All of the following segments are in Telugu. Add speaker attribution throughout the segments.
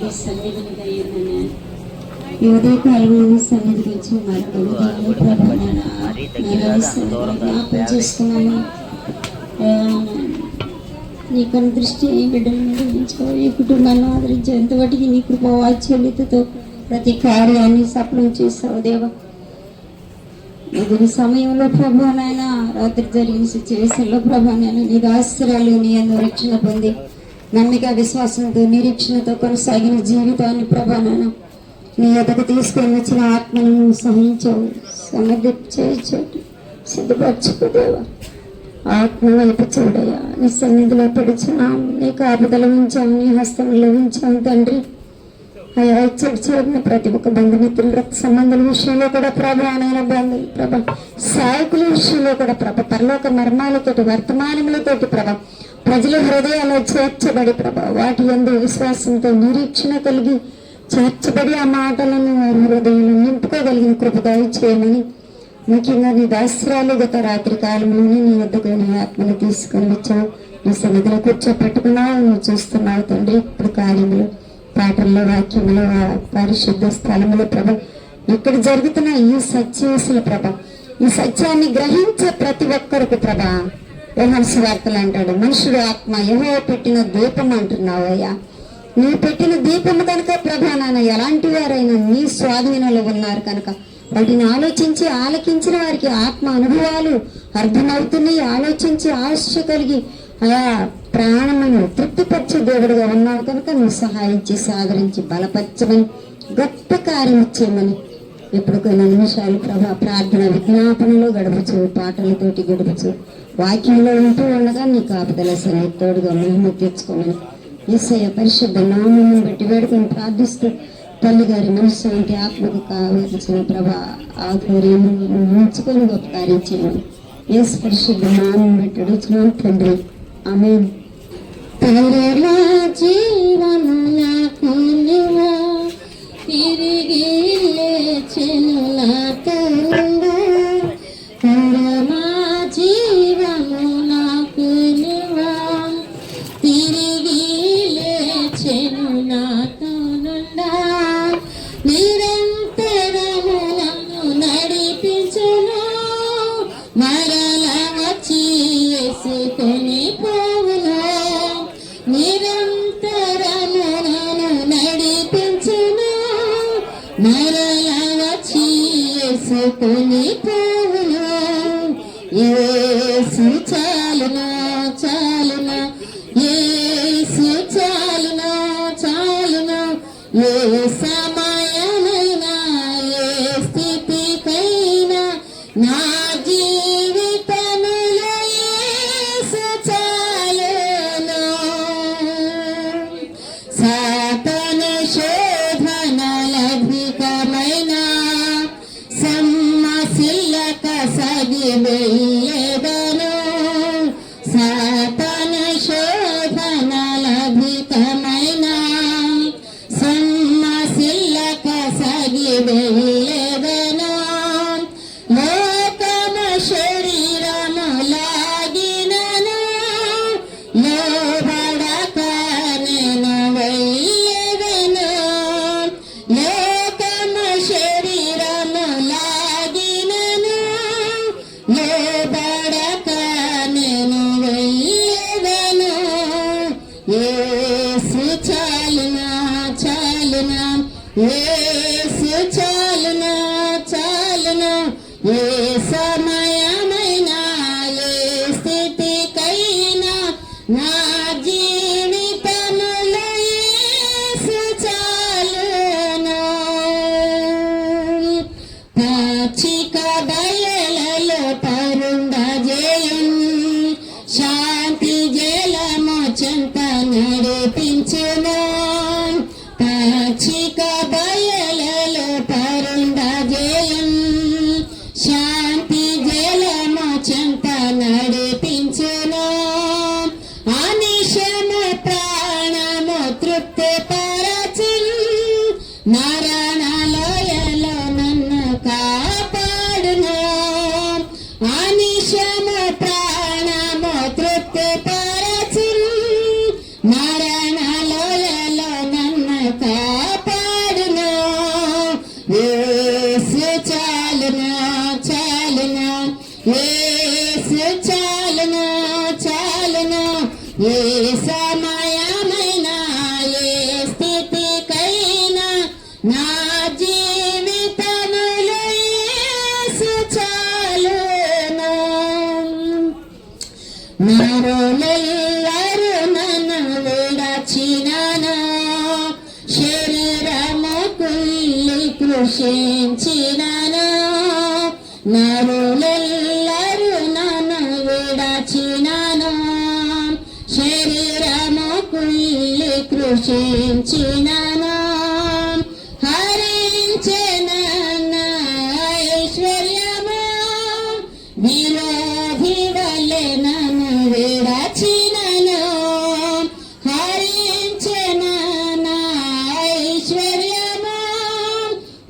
Speaker 1: నీ సన్నిధిని దయ్యమని ఈ ఉదయకాలంలో సన్నిధికి వచ్చి మరొక ప్రభావం జ్ఞాపం చేసుకున్నాను. నీ కను దృష్టి బిడ్డల మీద ఉంచో, ఈ కుటుంబాన్ని ఆదరించే ఎంతవాటికి నీ కృప వాత్సల్యతతో ప్రతి కార్యాన్ని సఫలం చేస్తావు దేవా. ఎదురు సమయంలో ప్రభా నాయన రాత్రి జరిగిన సిచ్యువేషన్లో ప్రభా నాయన నీ ఆశ్రయాలు నీ అందు రక్షణ పొంది నమ్మిక విశ్వాసంతో నిరీక్షణతో కొనసాగిన జీవితాన్ని ప్రభా నాయన నీ ఎదకు తీసుకొని వచ్చిన ఆత్మను సహించవు, సమర్థించేచోటు సిద్ధపరచుకోదేవా. ఆత్మ వైపు చూడయా, నీ సన్నిధిలో పడుచున్నాం, నీ కాపుదల ఉంచాం, నీ హస్తంలో ఉంచాం తండ్రి. అయ్యా చేరిన ప్రతి ఒక్క బంధుమిత్రులు రక్త సంబంధాల విషయంలో కూడా ప్రభావమైన బంధువులు ప్రభా సాయకుల విషయంలో కూడా ప్రభ పరలోక మర్మాలతోటి వర్తమానములతోటి ప్రభ ప్రజల హృదయాల్లో చేర్చబడి ప్రభ వాటి యందు విశ్వాసంతో నిరీక్షణ కలిగి చేర్చబడి ఆ మాటలను వారి హృదయంలో నింపుకోగలిగిన కృపగా చేయమని ముఖ్యంగా నీ దాస్త్రాలు గత రాత్రి కాలంలోనే నీ వద్దకు నీ ఆత్మను తీసుకొని వచ్చావు. నీ సన్నిధిలో కూర్చోపెట్టుకున్నావు, నువ్వు చూస్తున్నావు తండ్రి. ఇప్పుడు కార్యములు పాటల్లో వాక్యములు పరిశుద్ధ స్థలముల ప్రభ ఇక్కడ జరుగుతున్న ఈ సత్యవసుల ప్రభ ఈ సత్యాన్ని గ్రహించే ప్రతి ఒక్కరికి ప్రభ యోహాను సువార్తలు అంటాడు, మనుషుడు ఆత్మ యెహోవా పెట్టిన దీపం అంటున్నావు అయ్యా. నీ పెట్టిన దీపము కనుక ప్రభా నాన్న ఎలాంటి వారైనా నీ స్వాధీనంలో ఉన్నారు కనుక వాటిని ఆలోచించి ఆలకించిన వారికి ఆత్మ అనుభవాలు అర్థమవుతున్నాయి. ఆలోచించి ఆశ కలిగి అలా ప్రాణమును తృప్తిపరిచే దేవుడుగా ఉన్నావు కనుక నువ్వు సహాయం చేసి ఆదరించి బలపరచమని గొప్ప కార్యం ఇచ్చేయమని ఇప్పుడు కొన్ని నిమిషాలు ప్రభా ప్రార్థన విజ్ఞాపనలో గడపచ్చు, పాటలతోటి గడపచ్చు, వాక్యంలో ఉంటూ ఉండగా నీ కాపుదల సరే తోడుగా మహిమ తెచ్చుకోమని యేసయ్య పరిశుద్ధ నామమును బట్టి వేడుకొని ప్రార్థిస్తూ తల్లి గారి మనస్సు వంటి ఆత్మకు కావలసిన ప్రభా ఆధ్వర్యం ఉంచుకొని గొప్ప కార్యం చేయమని యేసు పరిశుద్ధ నామం బట్టి అడుగుతున్నాను తండ్రి, ఆమేన్. తరలా జీవము నాకు నీవా, తిరిగి లేచెను నా తరుణా. తరలా జీవము నాకు నీవా, తిరిగి లేచెను నా తరుణా. నిరంతరము నన్ను నడిపించును, మరల వచ్చి యేసుకొని పోవును. నిరంతరము నన్ను నడిపించును, మరల వచ్చి యేసుకొని పోవును. యేసు చాలునా చాలునా, యేసు చాలునా చాలునా. ఏ సమయమైనా ఏ స్థితికైనా నా జీవితములో యేసు చాలును. సాతాను శోధనలధికమైన సమ్మసిల్లక సగి వెళ్ళెదను. సాతాను శోధనలధికమైన సమ్మసిల్లక సగి వెళ్ళెదను. లోకమ శరీరము లాగినను, లోబడక నేను వెళ్ళెదను. లోకమ శరీరము లాగినను, లోబడక నేను వెళ్ళెదను. యేసు చాలునా చాలునా, యేసు చాలునా చాలునా. ఏ సమయమైనా ఏ స్థితికైనా నా జీవితములో యేసు చాలును. పాచిక బయలలో పరుండజేయం, శాంతి జలము చెంత నడిపించును. పాచిక బయలలో పరుండజేయం, శాంతి జలము చెంత నడిపించును. అనిశము ప్రాణము తృప్తి పరచున్, మరణలోయలో నన్ను కాపాడును. అనిశము ప్రాణము తృప్తి పరచున్, మరణలోయలో నన్ను కృషించినను, నరులెల్లరూ నన్ను విడచినను, శరీరము కుళ్ళి కృషించినను, హరించెను ఐశ్వర్యము, విరోధి వలె నన్ను విడచినను, హరించెను ఐశ్వర్యము,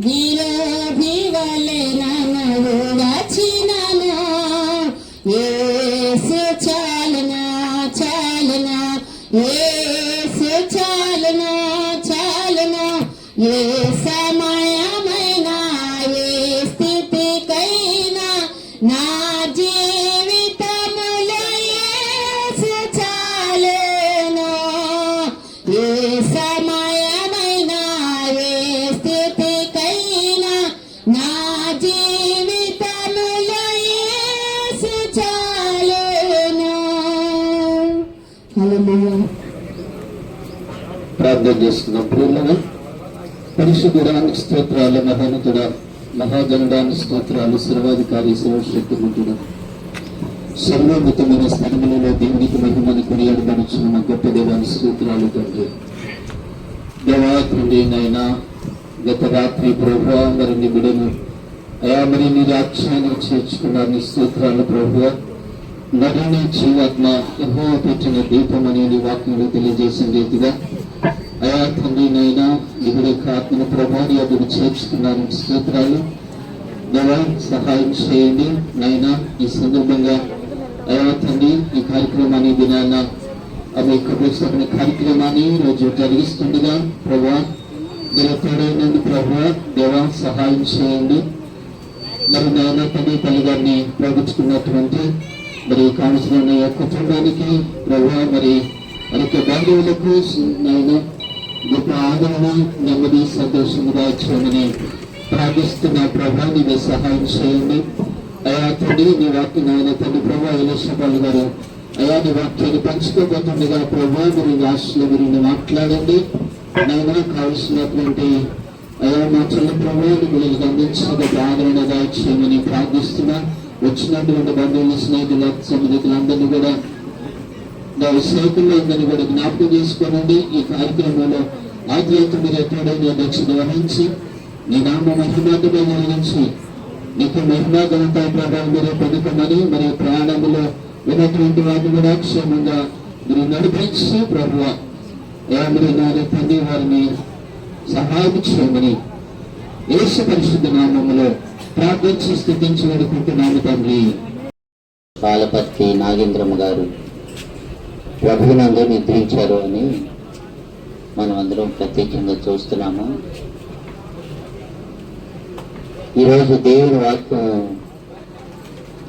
Speaker 1: విరోధి వలె నన్ను విడచినను, యేసు చాలును చాలును, యేసు చాలును చాలును, ఏ సమయమైనా ఏ స్థితికైనా నా జీవితములో యేసు చాలును, ఏ సమయమైనా ఏ స్థితికైనా నా జీవితములో యేసు చాలును. హల్లెలూయా.
Speaker 2: ప్రార్థన చేసుకున్నాం. ప్రియులైన పరిశుద్ధుడానికి స్తోత్రాలు, మహోన్నతుడ మహాగణడానికి స్తోత్రాలు, సర్వాధికారి సర్వశక్తిమంతుడ సర్వోన్నతమైన స్థలములలో దేవునికి మహిమని కొనియాడబడుచున్న మా గొప్ప దేవానికి స్తోత్రాలు తండ్రి. దేవా తండ్రి నైనా గత రాత్రి ప్రభువా మరి నీ బిడ్డను అయా మరి నీ రాజ్యాన్ని చేర్చుకున్నారు. నీ స్తోత్రాలు ప్రభువా. నరుని జీవాత్మ యెహోవా పెట్టిన దీపం అనేది వాక్యంలో తెలియజేసిన రీతిగా అయా తండ్రి నైనా నిగుడి ఆత్మను ప్రభాని అతను చేర్చుకున్నాను. స్తోత్రాలు దేవా, సహాయం చేయండి నైనా. ఈ సందర్భంగా అయా తండ్రి ఈ కార్యక్రమాన్ని దినాన అవి కబుర్సమైన కార్యక్రమాన్ని రోజు జరిగిస్తుండగా ప్రభా తోడైనందు ప్రభా దేవా సహాయం చేయండి. మరి నాయన తండ్రి తల్లి గారిని ప్రవచించుకున్నటువంటి మరి కావలసిన కుటుంబానికి ప్రభా మరి అనేక బంధువులకు నాయన గొప్ప ఆదరణ నెమ్మది సంతోషముగా చేయమని ప్రార్థిస్తున్న ప్రభా నీవే సహాయం చేయండి. అయా తండ్రి నీ వాక్యం ఆయన తండ్రి ప్రభా ఎలీషాబాబు గారు అయా నీ వాక్యాన్ని పంచుకోబోతుండగా ప్రభా మీరు రాష్ట్రంలో మీరు మాట్లాడండి. నైనా కావలసినటువంటి అయా మా చెల్లి ప్రభా వీళ్ళకి అందించిన గొప్ప ఆదరణగా చేయమని ప్రార్థిస్తున్నా. వచ్చినటువంటి బంధువులు స్నేహితుల సంబంధికులందరినీ కూడా సేవకుల్లో అందరినీ కూడా జ్ఞాపకం చేసుకోనండి. ఈ కార్యక్రమంలో ఆధ్యాత్మిక మీరు ఎక్కడైనా అధ్యక్షత వహించి నీ నామ మహిమాతమే జరిగించి నీకు మహిమా ఘనత ప్రభావం మీరు పొందుకోమని మరి ప్రయాణంలో ఉన్నటువంటి వారిని కూడా క్షేమంగా మీరు నడిపించి ప్రభువ మీరు నాని తండ్రి వారిని సహాయం చేయమని యేసు పరిశుద్ధ నామములో ప్రార్థించి స్థుతించి వేడుకుంటున్నాము తండ్రి.
Speaker 3: పాలపర్తి నాగేంద్రమ్మ గారు ప్రభునందు నిద్రించారు అని మనం అందరం ప్రత్యేకంగా చూస్తున్నాము. ఈరోజు దేవుని వాక్యం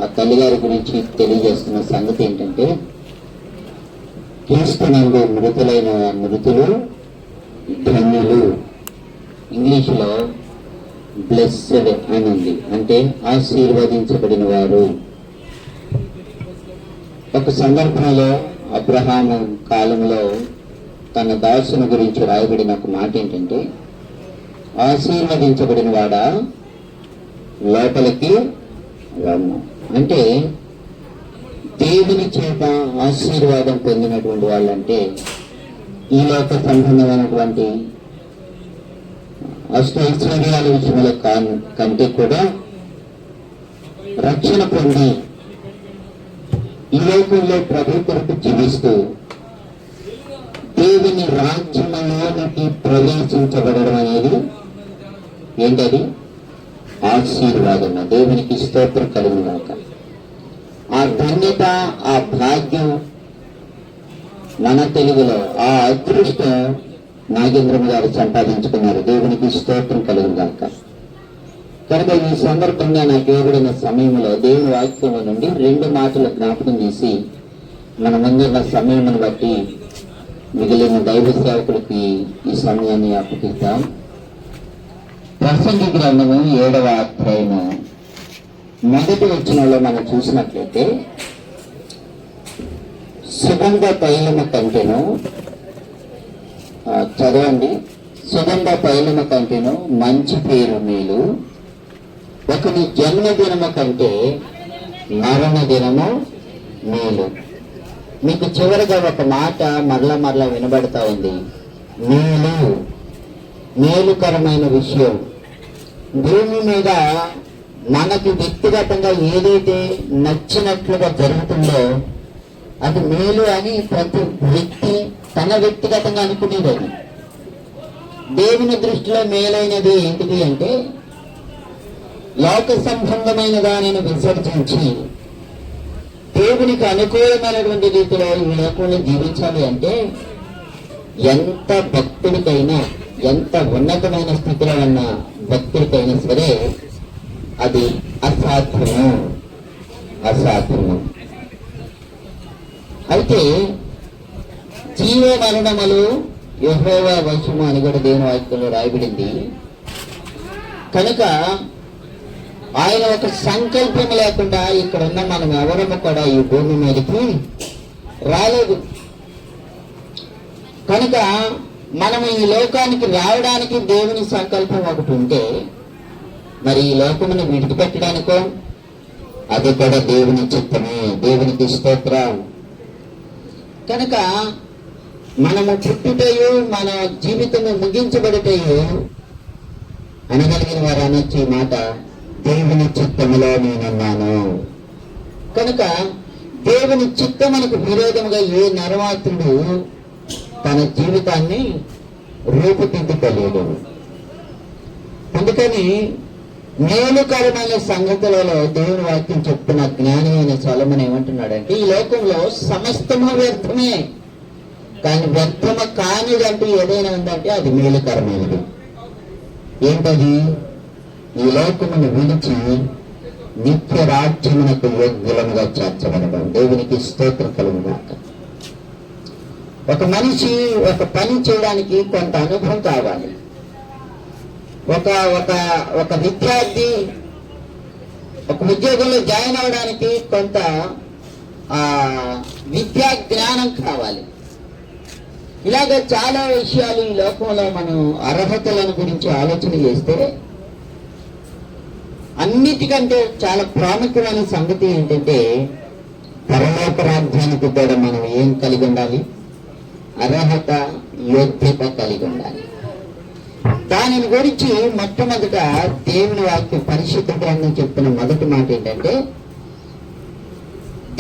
Speaker 3: ఆ తల్లిగారి గురించి తెలియజేస్తున్న సంగతి ఏంటంటే, క్రీస్తునందు మృతులైన మృతులు ధన్యులు. ఇంగ్లీష్లో బ్లెస్డ్ అని ఉంది, అంటే ఆశీర్వదించబడిన వారు. ఒక సందర్భంలో అబ్రహాము కాలంలో తన దాసుని గురించి రాయబడిన ఒక మాట ఏంటంటే, ఆశీర్వదించబడిన వాడా లోపలికి రమ్ము. అంటే దేవుని చేత ఆశీర్వాదం పొందినటువంటి వాళ్ళంటే ఈ లోక సంబంధమైనటువంటి అష్టైశ్వర్యాల విషయంలో కంటే కూడా రక్షణ పొంది ఈ లోకంలో ప్రభు కొరకు జీవిస్తూ దేవుని రాజ్యంలోనికి ప్రవేశించబడడం అనేది ఏంటది? ఆశీర్వాదం. దేవునికి స్తోత్రం కలుగుగాక. ఆ ధన్యత, ఆ భాగ్యం, మన తెలుగులో ఆ అదృష్టం నాగేంద్రమ్మ గారు సంపాదించుకున్నారు. దేవునికి స్తోత్రం కలుగుగాక. కనుక ఈ సందర్భంగా నాకు ఇవ్వబడిన సమయంలో దేవుని వాక్యం నుండి 2 మాటలు జ్ఞాపకం చేసి మన ముందున్న సమయం బట్టి మిగిలిన దైవ సేవకులకి ఈ సమయాన్ని అప్పగిద్దాం. ప్రసంగి గ్రంథము 7వ అధ్యాయము మొదటి వచనంలో మనం చూసినట్లయితే, సుగంధ తైలము కంటెను, చదవండి సుగంధ తైలము కంటేను మంచి పేరు మేలు, ఒకని జన్మదినము కంటే మరణ దినము మేలు. మీకు చివరిగా ఒక మాట మరలా వినబడతా ఉంది, మేలు, మేలుకరమైన విషయం. భూమి మీద మనకి వ్యక్తిగతంగా ఏదైతే నచ్చినట్లుగా జరుగుతుందో అది మేలు అని ప్రతి వ్యక్తి తన వ్యక్తిగతంగా అనుకునేది. దేవుని దృష్టిలో మేలైనది ఏంటిది అంటే లోక సంబంధమైన దానిని విసర్జించి దేవునికి అనుకూలమైనటువంటి రీతిలో ఈ లోకంలో జీవించాలి అంటే ఎంత భక్తుడికైనా, ఎంత ఉన్నతమైన స్థితిలో ఉన్న భక్తుడికైనా సరే అది అసాధ్యము. అయితే జీవ మరణములు యెహోవా వశము అని కూడా దేవుని వాక్యంలో రాయబడింది. కనుక ఆయన ఒక సంకల్పం లేకుండా ఇక్కడ ఉన్న మనం ఎవరము కూడా ఈ భూమి మీదకి రాలేదు. కనుక మనం ఈ లోకానికి రావడానికి దేవుని సంకల్పం ఒకటి ఉంటే మరి ఈ లోకమును విడిచిపెట్టడానికో అది కూడా దేవుని చిత్తమే. దేవునికి స్తోత్రం. కనుక మనము పుట్టుటయు మన జీవితము ముగించబడుటయు అనగలిగిన వారు అనొచ్చు ఈ మాట, దేవుని చిత్తములో నేనున్నాను. కనుక దేవుని చిత్తమునకు విరోధముగా ఏ నరమాత్రుడు తన జీవితాన్ని రూపుదిద్దుకోలేడు. అందుకని మేలుకరమైన సంగతులలో దేవుని వాక్యం చెప్తున్న జ్ఞాని అయిన సొలొమోను ఏమంటున్నాడంటే ఈ లోకంలో సమస్తము వ్యర్థమే, కానీ వ్యర్థము కానిదంటూ ఏదైనా ఉందంటే అది మేలుకరమైనది. ఏంటది? ఈ లోకమును విడిచి నిత్య రాజ్యమునకు యోగ్యులముగా చేర్చబడడం. దేవునికి స్తోత్రం కలుగుగాక. ఒక మనిషి ఒక పని చేయడానికి కొంత అనుభవం కావాలి. ఒక విద్యార్థి ఒక ఉద్యోగంలో జాయిన్ అవడానికి కొంత విద్యా జ్ఞానం కావాలి. ఇలాగ చాలా విషయాలు ఈ లోకంలో మనం అర్హతలను గురించి ఆలోచన చేస్తే అన్నిటికంటే చాలా ప్రాముఖ్యమైన సంగతి ఏంటంటే పరలోక రాజ్యానికి కూడా మనం ఏం కలిగి ఉండాలి? అర్హత, యోగ్యత కలిగి ఉండాలి. దానిని గురించి మొట్టమొదట దేవుని వాక్యం పరిశుద్ధ గ్రంథం చెప్తున్న మొదటి మాట ఏంటంటే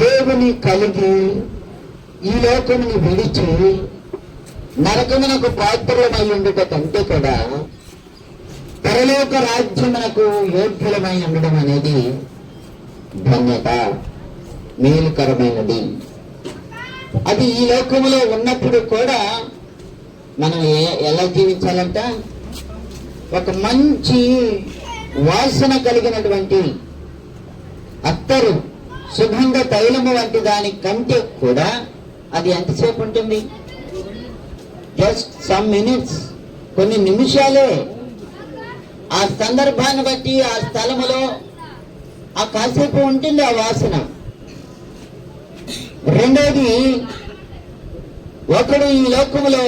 Speaker 3: దేవుని కలిగి ఈ లోకముని విడిచి నరకమునకు పాత్రులమై ఉండుట కంటే కూడా పరలోక రాజ్యమునకు యోగ్యులమై ఉండడం అనేది ధన్యత, మేలుకరమైనది. అది ఈ లోకములో ఉన్నప్పుడు కూడా మనం ఎలా జీవించాలంట? ఒక మంచి వాసన కలిగినటువంటి అత్తరు, సుగంధ తైలము వంటి దాని కంటే కూడా అది ఎంతసేపు ఉంటుంది? జస్ట్ సమ్ మినిట్స్, కొన్ని నిమిషాలే. ఆ సందర్భాన్ని బట్టి ఆ స్థలములో ఆ కాసేపు ఉంటుంది ఆ వాసన. రెండోది, ఒకడు ఈ లోకములో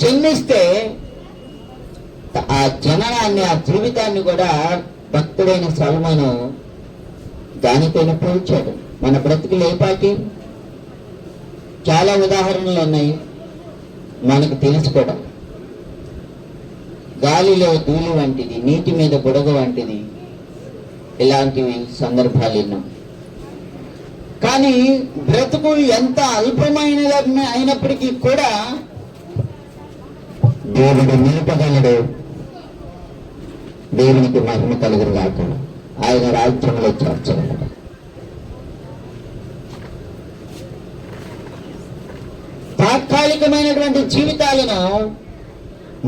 Speaker 3: జన్మిస్తే ఆ జననాన్ని, ఆ జీవితాన్ని కూడా భక్తుడైన సొలొమోను దానిపైన పోల్చాడు. మన బ్రతుకులు ఏపాటి? చాలా ఉదాహరణలు ఉన్నాయి మనకు తెలుసుకోవడం. గాలిలో ధూళి వంటిది, నీటి మీద బుడగ వంటిది, ఇలాంటివి సందర్భాలు ఎన్నో. కానీ బ్రతుకు ఎంత అల్పమైనది అయినప్పటికీ కూడా దేవుడు నిలుపగలడు. దేవునికి మహిమ కలుగురు గాక. ఆయన రాజ్యంలో చేర్చగలడు. తాత్కాలికమైనటువంటి జీవితాలను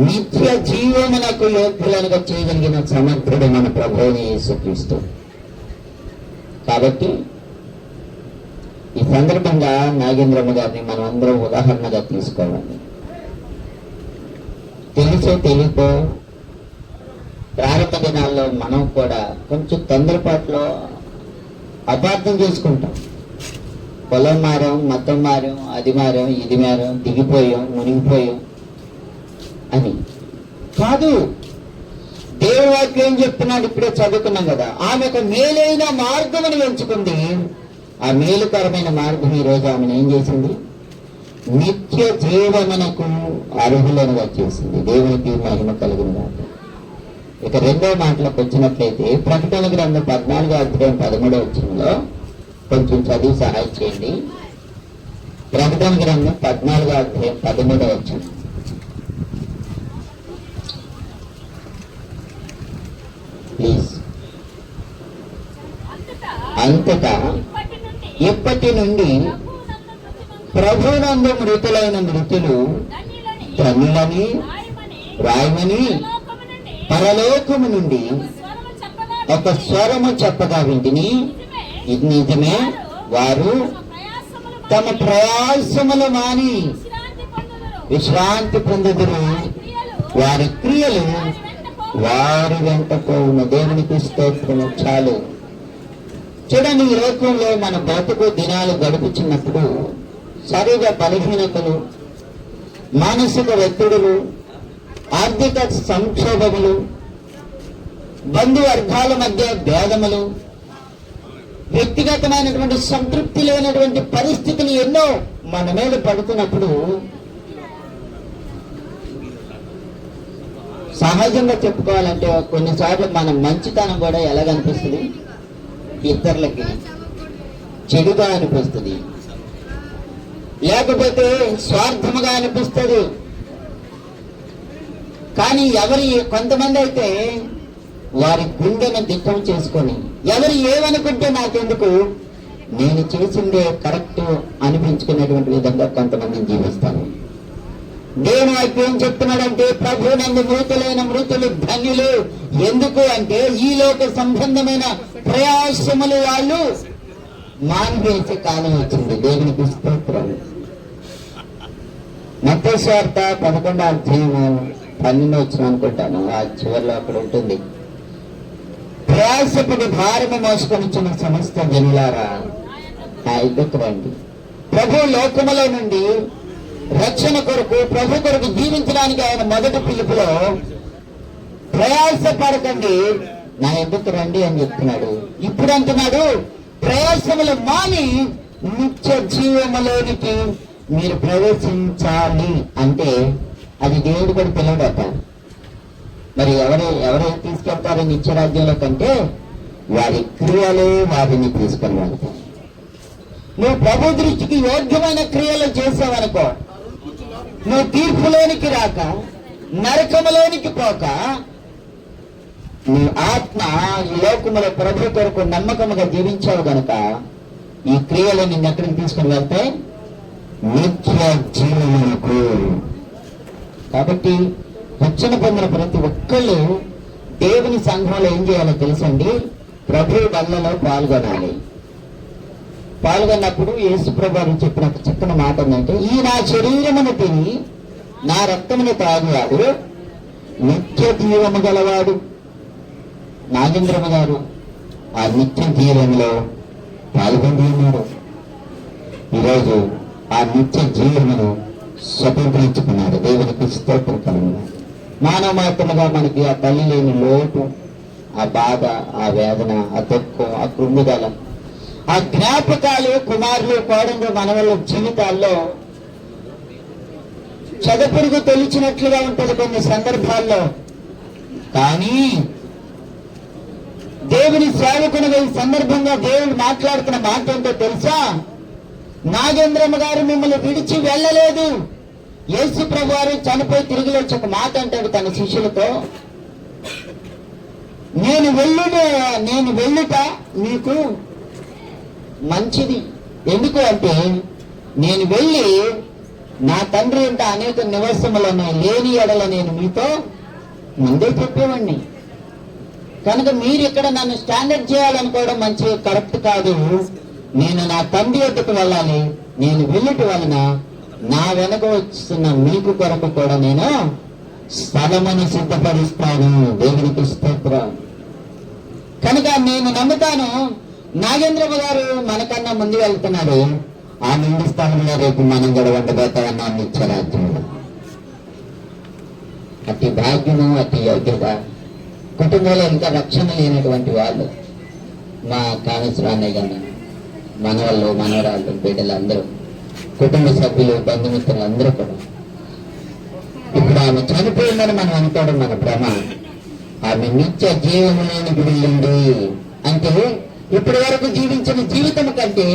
Speaker 3: నిత్య జీవమునకు యోగ్యులనుగా చేయగలిగిన సమర్థుడు మన ప్రభువుని యేసుక్రీస్తు. కాబట్టి ఈ సందర్భంగా నాగేంద్రమ్మ గారిని మనం అందరం ఉదాహరణగా తీసుకోవాలి. తెలిసో తెలియకో ప్రారంభ దినాల్లో మనం కూడా కొంచెం తొందరపాటులో అపార్థం చేసుకుంటాం. పొలం మారాం, మతం మారాం, అది మారాం, ఇది మారాం, దిగిపోయాం, మునిగిపోయాం. అని కాదు. దేవుని వాక్యం ఏం చెప్తున్నాడు, ఇప్పుడే చదువుకున్నాం కదా. ఆమె ఒక మేలైన మార్గమును ఎంచుకుంది. ఆ మేలుకరమైన మార్గం ఈ రోజు ఆమెను ఏం చేసింది, నిత్య జీవమునకు అర్హులనుగా చేసింది. దేవునికి మహిమ కలిగింది. ఇక రెండో మాటలకు వచ్చినట్లయితే ప్రకటన గ్రంథం 14:13 కొంచెం చదివి సహాయం చేయండి. ప్రకటన గ్రంథం 14:13 ప్లీజ్. అంతటా ఇప్పటి నుండి ప్రభునందు మృతులైన మృతులు ధన్యులని రాయమని పరలోకము నుండి ఒక స్వరము చెప్పగా వింటిని. ఇది నిజమే. వారు తమ ప్రయాసములు మాని విశ్రాంతి పొందుదురు. వారి క్రియలు వారి వెంట పోవును. దేవునికి స్తోత్రము. చాలు. చూడండి, ఈ లోకంలో మన బ్రతుకు దినాలు గడుపుచున్నప్పుడు శరీర బలహీనతలు, మానసిక ఒత్తిడులు, ఆర్థిక సంక్షోభములు, బంధువర్గాల మధ్య భేదములు, వ్యక్తిగతమైనటువంటి సంతృప్తి లేనటువంటి పరిస్థితులు ఎన్నో మన మీద పడుతున్నప్పుడు సహజంగా చెప్పుకోవాలంటే కొన్నిసార్లు మన మంచితనం కూడా ఎలాగనిపిస్తుంది, ఇతరులకి చెడుగా అనిపిస్తుంది, లేకపోతే స్వార్థముగా అనిపిస్తుంది. కానీ కొంతమంది అయితే వారి గుండెను దిట్టం చేసుకొని ఎవరు ఏమనుకుంటే నాకెందుకు, నేను చేసిందే కరెక్ట్ అనిపించుకునేటువంటి విధంగా కొంతమంది జీవిస్తారు. దేవుని వాక్యం ఏం చెప్తున్నాడంటే ప్రభు నందు మృతులైన మృతులు ధన్యులు. ఎందుకు అంటే ఈ లోక సంబంధమైన ప్రయాసములు వాళ్ళు మానివేసే కాలం వచ్చింది. దేవునికి స్తోత్రం. మత్తయి సువార్త 11:12 అనుకుంటాను, ఆ చివరిలో అక్కడ ఉంటుంది. ప్రయాసపడి భారము మోసుకొనిచ్చిన సమస్త జనులారా నా ఇద్దరు రండి. ప్రభు లోకములో నుండి రక్షణ కొరకు, ప్రభు కొరకు జీవించడానికి ఆయన మొదటి పిలుపులో ప్రయాసపడకండి, నా ఎద్దుకు రండి అని చెప్తున్నాడు. ఇప్పుడు అంటున్నాడు ప్రయాసములు మాని నిత్య జీవములోనికి మీరు ప్రవేశించాలి. అంటే అది దేవుడు కూడా పిలవడట. మరి ఎవరైతే తీసుకెళ్తారో నిత్యరాజ్యంలో కంటే వారి క్రియలే వారిని తీసుకొని వెళ్తారు. నువ్వు ప్రభు దృష్టికి యోగ్యమైన క్రియలు చేసావనుకో, నువ్వు తీర్పులోనికి రాక, నరకములోనికి పోక, నీ ఆత్మ ఈ లోకములో ప్రభు కొరకు నమ్మకముగా జీవించావు గనుక ఈ క్రియలు నిన్ను ఎక్కడికి తీసుకుని వెళ్తే నిత్య జీవమునకు. కాబట్టి రక్షణ పొందిన ప్రతి ఒక్కళ్ళు దేవుని సంఘంలో ఏం చేయాలో తెలుసండి, ప్రభు బల్లలో పాల్గొనాలి. పాల్గొన్నప్పుడు యేసు ప్రభువు చెప్పిన ఒక చక్కని మాట ఏంటంటే, ఈ నా శరీరమును తిని నా రక్తమును తాగువాడు నిత్య జీవము గలవాడు. నాగేంద్రమ్మ గారు ఆ నిత్య జీవంలో పాల్గొని ఉన్నారు. ఈరోజు ఆ నిత్య జీవమును స్వతంత్రించుకున్నారు. దేవునికి స్తోత్రం కలుగుతుంది. మానవ మాత్రముగా మనకి ఆ తల్లి లేని లోటు, ఆ బాధ, ఆ వేదన, ఆ దుఃఖం, ఆ కృంగుదల, ఆ జ్ఞాపకాలు కుమారులు కోడంలో మనవల జీవితాల్లో చెదపురుగు తొలిచినట్లుగా ఉంటుంది కొన్ని సందర్భాల్లో. కానీ దేవుని సేవకునిగా ఈ సందర్భంగా దేవుడు మాట్లాడుతున్న మాట ఏంటో తెలుసా? నాగేంద్రమ్మ గారు మిమ్మల్ని విడిచి వెళ్ళలేదు. యేసు ప్రభు వారు చనిపోయి తిరిగి వచ్చి ఒక మాట అంటాడు తన శిష్యులతో, నేను వెళ్ళుట మీకు మంచిది. ఎందుకు అంటే నేను వెళ్ళి నా తండ్రి అంటే అనేక నివాసములను లేని ఎడల నేను మీతో ముందే చెప్పేవాడిని. కనుక మీరు ఇక్కడ నన్ను స్టాండర్డ్ చేయాలనుకోవడం మంచి కరెక్ట్ కాదు. నేను నా తండ్రి వద్దకు వెళ్ళాలి. నేను వెళ్ళుట వలన నా వెనక వస్తున్న మీకు కొరకు కూడా నేను స్థలమును సిద్ధపరుస్తాను. దేవునికి స్తోత్రం. కనుక నేను నమ్ముతాను నాగేంద్రమ్మ గారు మనకన్నా ముందు వెళ్తున్నారు. ఆ ముందు స్థలంలో రేపు మనం కూడా ఉండబోతామన్నా నిత్యరాజ్యంలో. అతి భాగ్యము, అతి యోగ్యత. కుటుంబంలో ఇంకా రక్షణ లేనటువంటి వాళ్ళు మా కామేశ్వరాన్ని కానీ మనవాళ్ళు, మనవరాళ్ళు, బిడ్డలందరూ, కుటుంబ సభ్యులు, బంధుమిత్రులు అందరూ కూడా ఇప్పుడు ఆమె చనిపోయిందని మనం అనుకోవడం మన భ్రమ. ఆమె నిత్య జీవములోనికి వెళ్ళింది అంటే ఇప్పటి వరకు జీవించిన జీవితం కంటే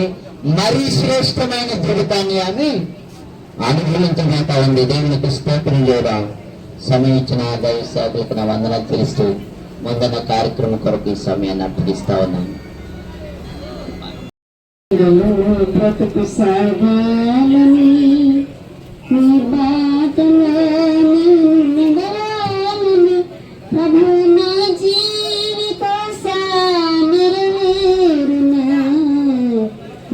Speaker 3: మరీ శ్రేష్టమైన జీవితాన్ని ఆమె అనుభవించబోతా ఉంది. దేవునికి స్తోత్రం లేదా. సమయం ఇచ్చిన దైవ సేవకులకు నా వందనాలు తెలుస్తూ ముందున్న కార్యక్రమం కొరకు ఈ సమయాన్ని అప్పగిస్తా ఉన్నాను.
Speaker 1: బ్రతుకు సాగాలని నీ బాటలోని నడవాలని ప్రభు నా జీవిత నెరవేరునా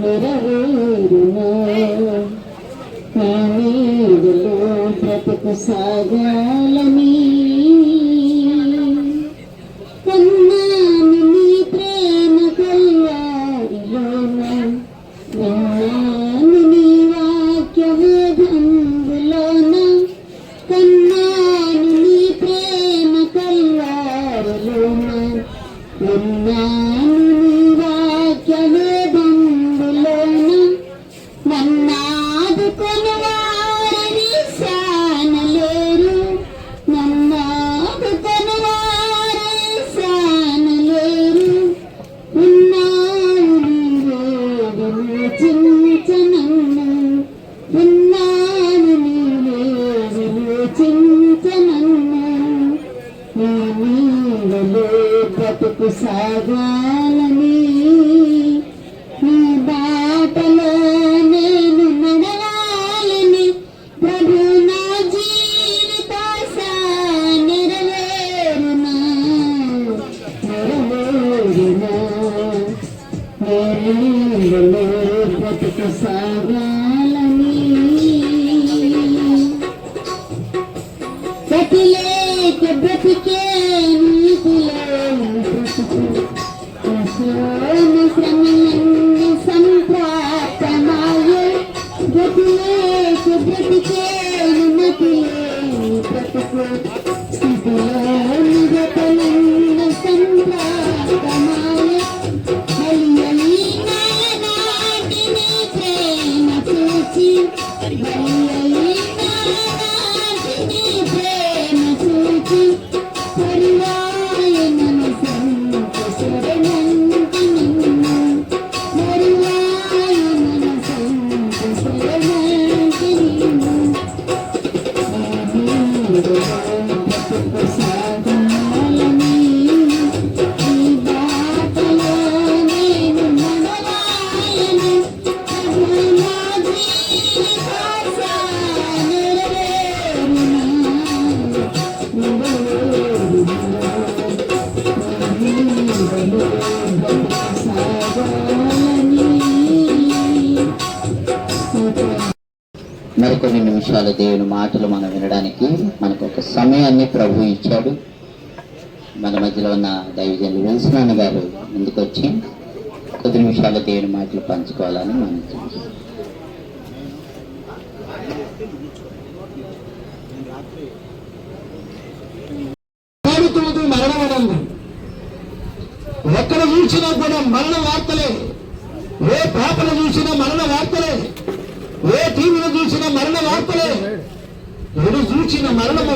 Speaker 1: నెరవేరునా నీ నీడలో బ్రతుకు సాగాలని కన్నాను నీ ప్రేమ కల్వారిలోన విన్నాను నీ వాక్య వేదంబులోన కన్నాను నీ ప్రేమ కల్వారిలోన విన్నాను నీ వాక్య వేదంబులోన నన్నాదుకొని వారిని సానలేరు నన్నాదుకొని వారి సానలేరు ఉన్నాను నీవేది చింతనన్ను ఉన్నాను నీవేది చింతనన్ను నీ నీడలో బ్రతుకు సాగాలని నీ బాటలో నేను నడవాలని ప్రభు నా జీవిత నెరవేరునా నెరవేరునా నీడలో బ్రతుకు సాగాలని గతిలేక బ్రతికే నీతిలేని బ్రతుకు శ్రమలన్నీ సంప్రాప్తమాయే గతిలేక బ్రతికే మతిలేని బ్రతుకు స్థితిలోని గతలన్నీ సంప్రాప్తమాయే బలియలి నానాటి నీ ప్రేమ చూచి బలియలి నానాటి నీ ప్రేమ చూచి పరివాయనను సంతోషరణంటి నిన్ను పరివాయనను సంతోషరణంటి నిన్ను బ్రతుకు సాగాలని ఈ బాటలో నేను నడవాలని ప్రభు నా జీవిత నెరవేరునా
Speaker 3: మరికొన్ని నిమిషాలు దేవుని మాటలు మనం వినడానికి మనకు ఒక సమయాన్ని ప్రభు ఇచ్చాడు. మన మధ్యలో ఉన్న దైవజనులు విల్సన్ గారు ముందుకొచ్చి కొద్ది నిమిషాలు దేవుని మాటలు పంచుకోవాలని మనం
Speaker 2: మరణం ఎక్కడ చూసినా కూడా మరణ వార్తలే. ఏ పేపర్లు చూసినా మరణ వార్తలే, ఏ టీవీలో చూసినా మరణ వార్తలే. ఎడు చూసిన మరణము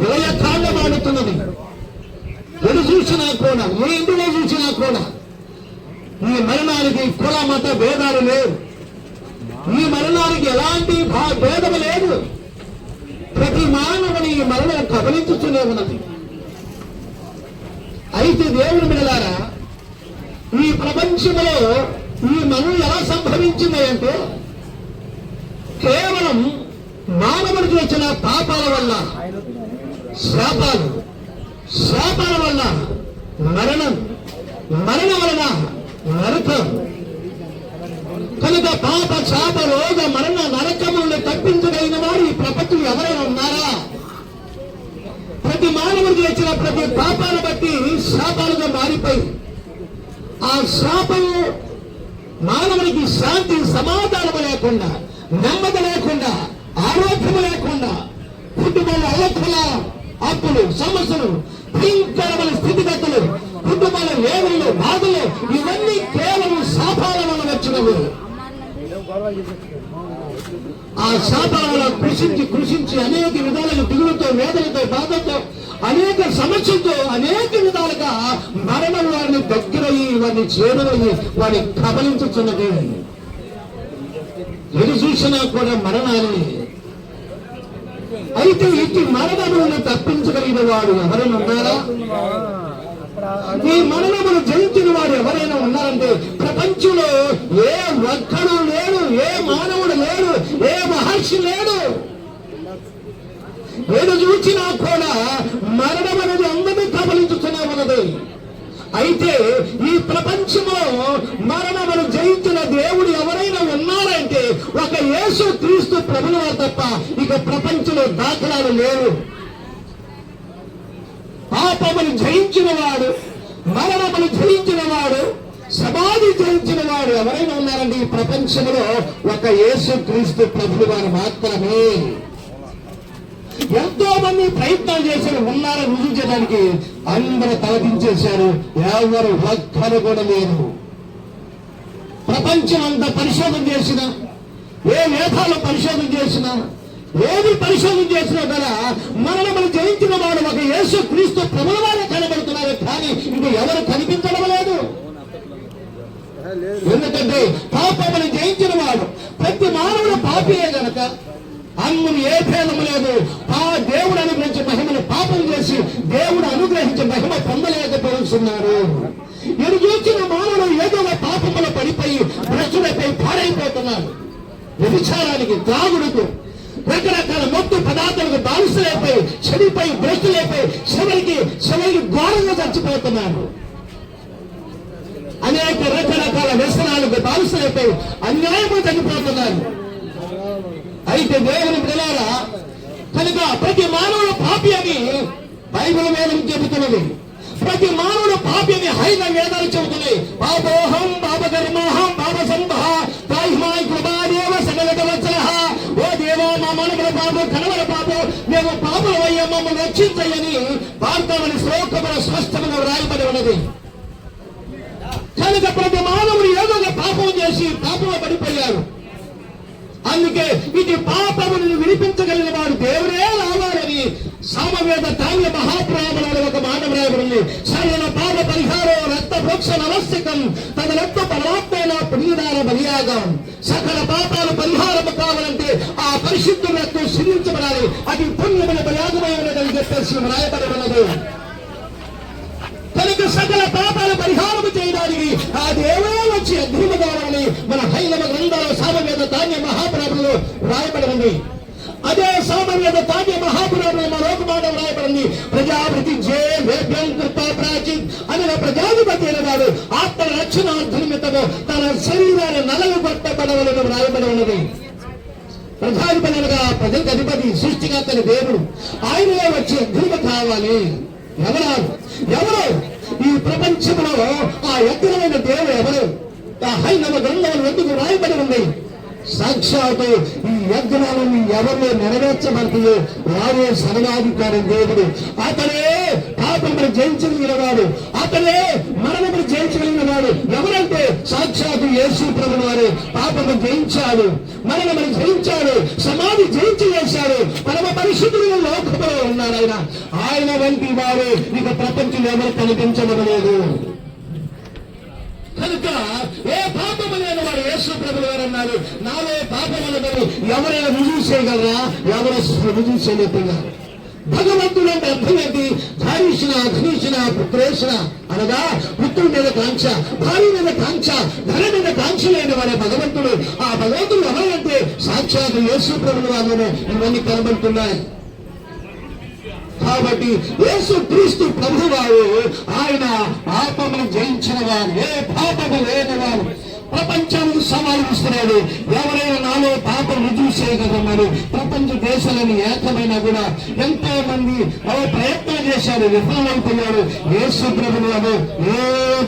Speaker 2: విలయకాండమాడుతున్నది. ఎడు చూసినా కూడా, ఏ ఇంటిలో చూసినా కూడా ఈ మరణానికి కుల మత భేదాలు లేవు. ఈ మరణానికి ఎలాంటి భేదము లేదు. ప్రతి మానవుని ఈ మరణం కబలించుతూనే ఉన్నది. అయితే దేవుని బిడ్డలారా, ఈ ప్రపంచంలో ఈ మరణం ఎలా సంభవించింది అంటే కేవలం మానవుడికి వచ్చిన పాపాల వల్ల, శాపాల వల్ల మరణం వలన నరకం. కనుక పాప శాప రోగ మరణ నరకములను తప్పించగలిగిన వారు ఈ ప్రపంచం ఎవరైనా ఉన్నారా? ప్రతి మానవుడికి వచ్చిన ప్రతి పాపాలను బట్టి శాపాలుగా మారిపోయి ఆ శాపము మానవుడికి శాంతి సమాధానము లేకుండా, నెమ్మది లేకుండా, ఆరోగ్యము లేకుండా, కుటుంబంలో ప్రతికూల అప్పులు, సమస్యలు, భయంకరమైన స్థితిగతులు, కుటుంబాల వేదనలు, బాధలు ఇవన్నీ కేవలం శాపాల వల్ల వచ్చినవి. ఆ శాపాల వల్ల కృషించి అనేక విధాలుగా దిగులతో, వేదనతో, బాధతో, అనేక సమస్యలతో అనేక విధాలుగా మరణం వారిని దగ్గరయ్యి, వారిని చేరువయ్యి, వారిని కబలించుతున్నది. ఎటు చూసినా కూడా మరణాన్ని. అయితే ఇటు మరణములను తప్పించగలిగిన వాడు ఎవరైనా ఉన్నారా? ఈ మరణమును జయించిన వాడు ఎవరైనా ఉన్నారంటే ప్రపంచంలో ఏ ఒక్కడు లేడు, ఏ మానవుడు లేడు, ఏ మహర్షి లేడు. ఏడు చూచినా కూడా మరణం అనేది అందరినీ కబలించుతూనే ఉన్నది. అయితే ఈ ప్రపంచంలో మరణమును జయించిన దేవుడు ఎవరైనా ఉన్నారంటే ఒక యేసు క్రీస్తు ప్రభువారు తప్ప ఇక ప్రపంచంలో దాఖలాలు లేవు. పాపమును జయించిన వాడు, మరణమును జయించిన వాడు, సమాధి జయించిన వాడు ఎవరైనా ఉన్నారంటే ఈ ప్రపంచంలో ఒక యేసు క్రీస్తు ప్రభువారు మాత్రమే. ఎంతో మంది ప్రయత్నాలు చేశారు, ఉన్నారని రుజువు చేయడానికి. అందరూ తలదించేశారు, ఎవరు ఒక్కరు కూడా లేరు. ప్రపంచం అంతా పరిశోధన చేసినా, ఏ మేధాలు పరిశోధన చేసినా, ఏది పరిశోధన చేసినా కదా మరణమును జయించిన వాడు ఒక యేసు క్రీస్తు ప్రభువారే కనబడుతున్నారు, కానీ ఇంక ఎవరు కనిపించడం లేదు. ఎందుకంటే పాపమును జయించిన వాడు, ప్రతి మానవుడు పాపియే గనక అందుకు ఏ భేదము లేదు. ఆ దేవుడు అనుగ్రహించే మహిమను పాపం చేసి దేవుడు అనుగ్రహించే మహిమ పొందలేకపోతున్నారు. ఎరు చూసిన మానవుడు ఏదో పాపముల పడిపోయి భ్రష్టులైపోయి పాడైపోతున్నారు. వ్యభిచారానికి, త్రాగుడుకు, రకరకాల మొత్తం పదార్థాలకు బానిసలైపోయి చెడిపోయి భ్రష్టులైపోయి చివరికి ఘోరంగా చచ్చిపోతున్నారు. అనేక రకరకాల వ్యసనాలకు బానిసలైపోయి అన్యాయము చనిపోతున్నారు. అయితే దేవుని బిడ్డలారా, కనుక ప్రతి మానవుడు పాపి అని బైబిల్ వేదం చెబుతున్నది. ప్రతి మానవుడు పాపి అని హైందవ వేదాలు చెబుతున్నాయి. పాపోహం పాపకర్మోహం పాప సంభవ తాహిమాయ్ కృపాదేవ సకలత వత్సలః. ఓ దేవా, మా మనవల పాపం, కనవల పాపం, మేము పాపలమయ్యా, మమ్మల్ని రక్షించయ్యని వార్తమని శ్లోకమున స్పష్టంగా వ్రాయబడి ఉన్నది. కనుక ప్రతి మానవుడు ఏదో ఒక పాపం చేసి పాపంలో పడిపోయారు. అందుకే ఇది పాపమును వినిపించగలిగిన వాడు దేవుడే రావాలని సామవేద కావ్య మహాపురాణంలో ఒక మాట వ్రాయబడింది. సరైన పాప పరిహారం రక్త ప్రోక్షణ ఆవశ్యకం, తన రక్త పరమాత్మైన పుణ్యదాన బలియాగం. సకల పాపాలు పరిహారం కావాలంటే ఆ పరిశుద్ధ రక్తం సిద్ధించబడాలి, అది పుణ్యమైన బలియాగమై ఉన్నదని చెప్పేసి వ్రాయబడి ఉన్నది. కనుక సకల పాపాల పరిహారం చేయడానికి ఆ దేవుడే వచ్చి అగ్నిమ కావాలని మన హైందవ గ్రంథాలు సామవేద తాన్య మహాపురాణంలో వ్రాయబడి ఉంది. అదే సామవేద తాన్య మహాపురాణంలో మరొక మాట వ్రాయబడింది. ప్రజాపతి జేభ్యం కృపా ప్రాచీన్ అనే ప్రజాధిపతి అయిన వాడు ఆత్మ రక్షణార్థనిమిత్తము తన శరీరాన్ని నలగొట్టబడవలని వ్రాయబడి ఉన్నది. ప్రధానిపతి అనగా ప్రజలకు అధిపతి, సృష్టికర్తని దేవుడు, ఆయనలో వచ్చి అగ్నిమ కావాలి. ఎవరు ఈ ప్రపంచంలో ఆ ఎత్తరమైన దేవుడు ఎవరు? ఆ హైందవ గ్రంథాలు ఎందుకు రాయబడి ఉంది? సాక్షాత్తు ఈ యజ్ఞాలను ఎవరిలో నెరవేర్చబడుతుందో వారే సర్వాధికారి దేవుడు. అతడే పాపమును జయించగలిగిన వాడు, అతడే మరణమును జయించగలిగిన వాడు. ఎవరంటే సాక్షాత్తు యేసు ప్రభువు వారే పాపము జయించాడు, మరణమును జయించాడు, సమాధి జయించి వేశాడు. పరమ పరిశుద్ధులు లోకంలో ఉన్నారు ఆయన. ఆయన వంటి వారు ఇక ప్రపంచంలో ఎవరు కనిపించడం లేదు. కనుక ఏ పాపము లేని వాడు యేసు ప్రభువు వారు అన్నారు, నాలో పాపములను ఎవరైనా రుజువు చేయగలరా? ఎవరు రుజువు చేయలేకపోయారు. భగవంతుడు అంటే అర్థం ఏంటి? ధారీషణ, ధనీషణ, పుత్రేషణ అనగా పుత్రుడి మీద కాంక్ష, భార్య మీద కాంక్ష, ధన మీద కాంక్ష లేని వాడే భగవంతుడు. ఆ భగవంతుడు ఎవరంటే సాక్షాత్ యేసు ప్రభువు వారిలోనే ఇవన్నీ కనబడుతున్నాయి. కాబట్టి యేసు క్రీస్తు ప్రభు వారు ఆయన పాపమును జయించిన వారు, ఏ పాపము లేని వారు. ప్రపంచానికి సవాలు ఇస్తున్నాడు, ఎవరైనా నాలో పాపం రుజువు చేయగలన్నారు. ప్రపంచ దేశాలని ఏకమైనా కూడా ఎంతో మంది ప్రయత్నం చేశారు, విఫలమైపోయారు. యేసు ప్రభువు వారు ఏ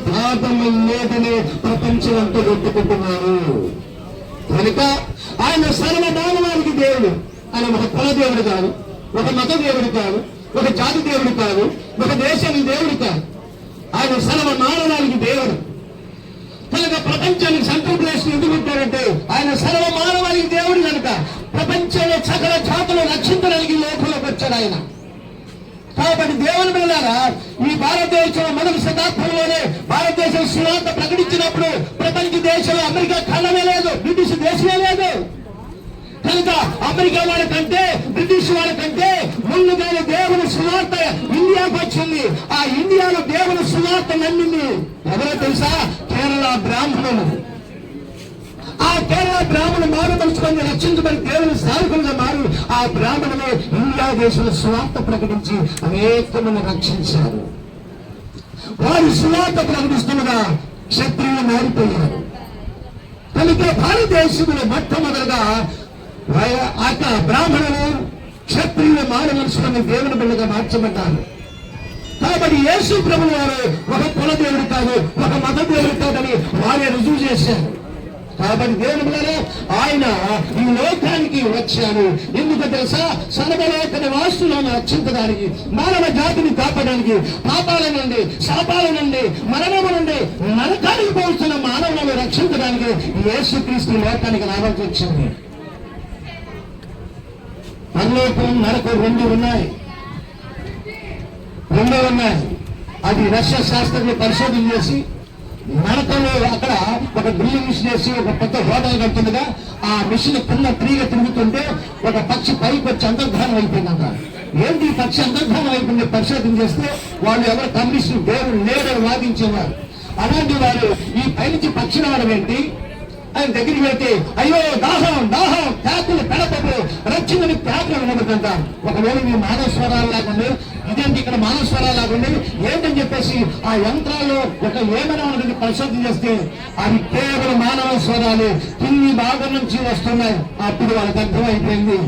Speaker 2: పాపము లేదని ప్రపంచం అంతా కొట్టుకుంటున్నారు. కనుక ఆయన సర్వమానవానికి దేవుడు, ఆయన ఒక కుల దేవుడు కాదు, ఒక మత దేవుడు కాదు, ఒక జాతి దేవుడు కాదు, ఒక దేశానికి దేవుడు కాదు. ఆయన సర్వ మానవానికి దేవుడు. కనుక ప్రపంచానికి సెంట్రల్ ప్లేస్ ఎందుకు పెట్టారంటే ఆయన సర్వ మానవానికి దేవుడు కనుక ప్రపంచంలో సకల జాతులు రక్షించడానికి లోకంలోకి వచ్చాడు ఆయన. కాబట్టి దేవుని బిడ్డలారా, ఈ భారతదేశం మొదటి శతాబ్దంలోనే భారతదేశం సువార్త ప్రకటించినప్పుడు ప్రపంచ దేశంలో అమెరికా ఖండమే లేదు, బ్రిటిష్ దేశమే లేదు. కనుక అమెరికా వాళ్ళకంటే బ్రిటిష్ వాళ్ళకంటే ముందుగానే దేవుని సువార్త ఇండియాకు వచ్చింది. ఆ ఇండియాలో దేవుని సువార్త నమ్మింది ఎవరో తెలుసా? కేరళ బ్రాహ్మణులు. ఆ కేరళ బ్రాహ్మణులు మారుమలుచుకొని రక్షించబడి దేవుని సాధకులుగా మారు ఆ బ్రాహ్మణులు ఇండియా దేశంలో సువార్త ప్రకటించి అనేక మంది రక్షించారు. వారి సువార్త ప్రకటిస్తుండగా క్షత్రియులు మారిపోయారు. కనుక భారతదేశంలో మొట్టమొదటిగా బ్రాహ్మణులు క్షత్రియులు మారుమలుచుకొని దేవుని బిడ్డగా మార్చబడ్డారు. కాబట్టి యేసు ప్రభువు వారు ఒక కుల దేవుడు కాదు, ఒక మత దేవుడు కాదని వారే రుజువు చేశారు. కాబట్టి దేవుని బిడ్డలారా, ఆయన ఈ లోకానికి వచ్చాడు. ఎందుకు తెలుసా? సర్వలోక నివాసులను రక్షించడానికి, మానవ జాతిని కాపాడడానికి, పాపాల నుండి, శాపాల నుండి, మరణము నుండి నరకానికి పోతున్న మానవులను రక్షించడానికి యేసుక్రీస్తు లోకానికి రావాల్సి వచ్చింది. పరలోకం నరకం రెండు ఉన్నాయి. అది రష్యా శాస్త్రంలో పరిశోధన చేసి నరకంలో అక్కడ ఒక డ్రిల్లింగ్ మిషన్ వేసి ఒక పెద్ద హోటల్ కడుతుండగా ఆ మిషన్ కింద ఫ్రీగా తిరుగుతుంటే ఒక పక్షి పైకి వచ్చి అంతర్ధానం అయిపోయిందంట. ఏంటి ఈ పక్షి అంతర్ధానం అయిపోయింది పరిశోధన చేస్తే వాళ్ళు ఎవరు కమ్యూనిస్టు దేవుడు లేడని వాదించేవారు. అలాంటి వారు ఈ పైనుంచి పక్షి రావడం ఏంటి? ఆయన దగ్గరికి వెళ్తే అయ్యో దాహం దాహం కేకులు పెడపడు రక్షిందని కేకులు వినబడుతుంట. ఒకవేళ మీ మానవ స్వరాలు లాగుండి, ఇదేంటి ఇక్కడ మానవ స్వరాలు లాగుండి ఏంటని చెప్పేసి ఆ యంత్రాల్లో ఒక ఏమైనా ఉన్నది పరిశోధన చేస్తే అవి కేవలం మానవ స్వరాలు కింది భాగం నుంచి వస్తున్నాయి. అప్పుడు వాళ్ళకి అర్థమైపోయింది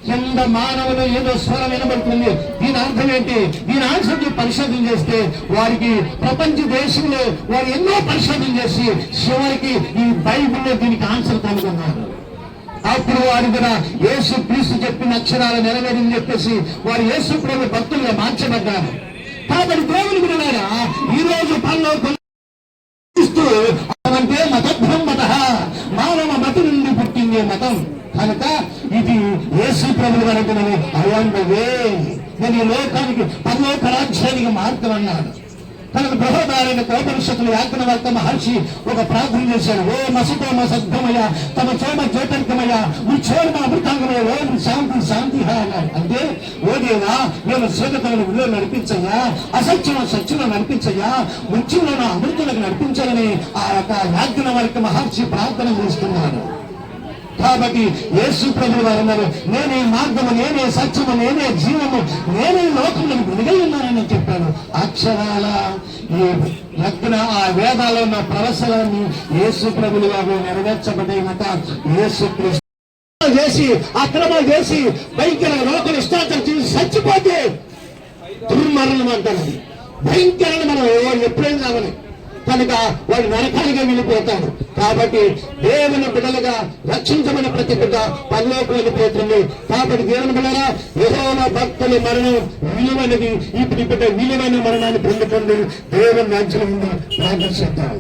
Speaker 2: కింద మానవులు ఏదో స్వరం వినబడుతుంది. దీని అర్థం ఏంటి? దీని ఆన్సర్ పరిశోధన చేస్తే వారికి ప్రపంచ దేశంలో వారు ఎన్నో పరిశోధన చేసి చివరికి ఈ బైబిల్లో దీనికి ఆన్సర్ కనుగొన్నారు. అప్పుడు వారు కూడా యేసు క్రీస్తు చెప్పిన అక్షరాలు నెరవేరని చెప్పేసి వారు యేసు ప్రభు భక్తులుగా మార్చబడ్డారు. కాబట్టి దేవుని బిడ్డలారా, ఈ రోజు పరలోకం అంటే మతబ్రహ్మత, మానవ మతం నుండి పుట్టిందే మతం. కనుక ఇది యేసు ప్రభువు గారు నేను ఈ లోకానికి పరలోక రాజ్యానికి మార్గం అన్నాడు. కనుక బృహదారైన కోపనిషత్తులు యాజ్ఞవల్క్య మహర్షి ఒక ప్రార్థన చేశాడు. ఓ మసతోమ సద్గమయ తమ చోమ జ్యోతిర్గమయ ఉచ్చోర్మ అమృతాంగమయ ఓం శాంతి శాంతి అన్నాడు. అంటే ఓ దేవా, నేను శ్వేతలను విలువ నడిపించయ్యా, అసత్యం సత్యం నడిపించయ్యా, మృత్యులను అమృతులకు నడిపించాలని ఆ యొక్క యాజ్ఞవల్క్య మహర్షి ప్రార్థన చేస్తున్నాడు. కాబట్టి యేసు ప్రభువు వారు అన్నారు, నేనే మార్గము, నేనే సత్యము, నేనే జీవము, నేనే లోకంలో వెలుగై ఉన్నానని చెప్పాను. అక్షరాల ఈ లగ్న ఆ వేదాల్లో ఉన్న ప్రవచనాన్ని యేసు ప్రభువు వారు నెరవేర్చబడినట. యేసు క్రీస్తు చేసి అక్రమాలు చేసి భయంకర లోకలు ఇష్టాచారం చేసి చచ్చిపోతే దుర్మరణం అంటారు. భయంకరణ మనం ఎప్పుడైనా కావాలి. కనుక వాడు నరకాలుగా వెళ్ళిపోతాడు. కాబట్టి దేవుని బిడ్డలుగా రక్షించబడిన ప్రతి బిడ్డ పరలోకం వెళ్ళిపోతుంది. కాబట్టి దేవుని బిడ్డరా, యెహోవా భక్తుల మరణం విలువైనది. ఇప్పుడు బిడ్డ విలువైన మరణాన్ని పొందుతుంది. దేవుని రాజ్యం ఉంది. ప్రార్థిస్తాం.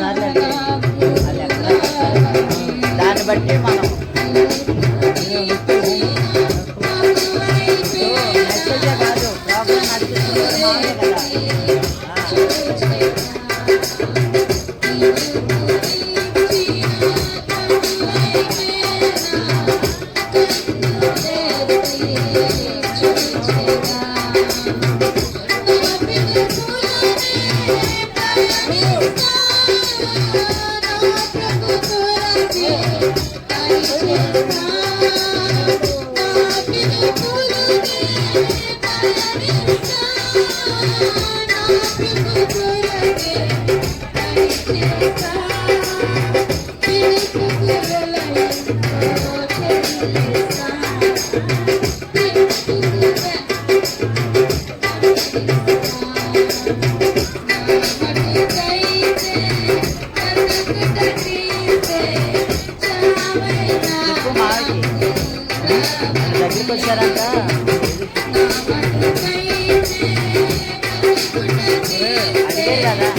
Speaker 4: అదే బట్టి మనం మెసేజే కాదు ప్రాబ్లం నడిపిస్తున్నారు మామే కదా. చెప్పు మాకి దగ్గరికి వచ్చారంట. అదే కదా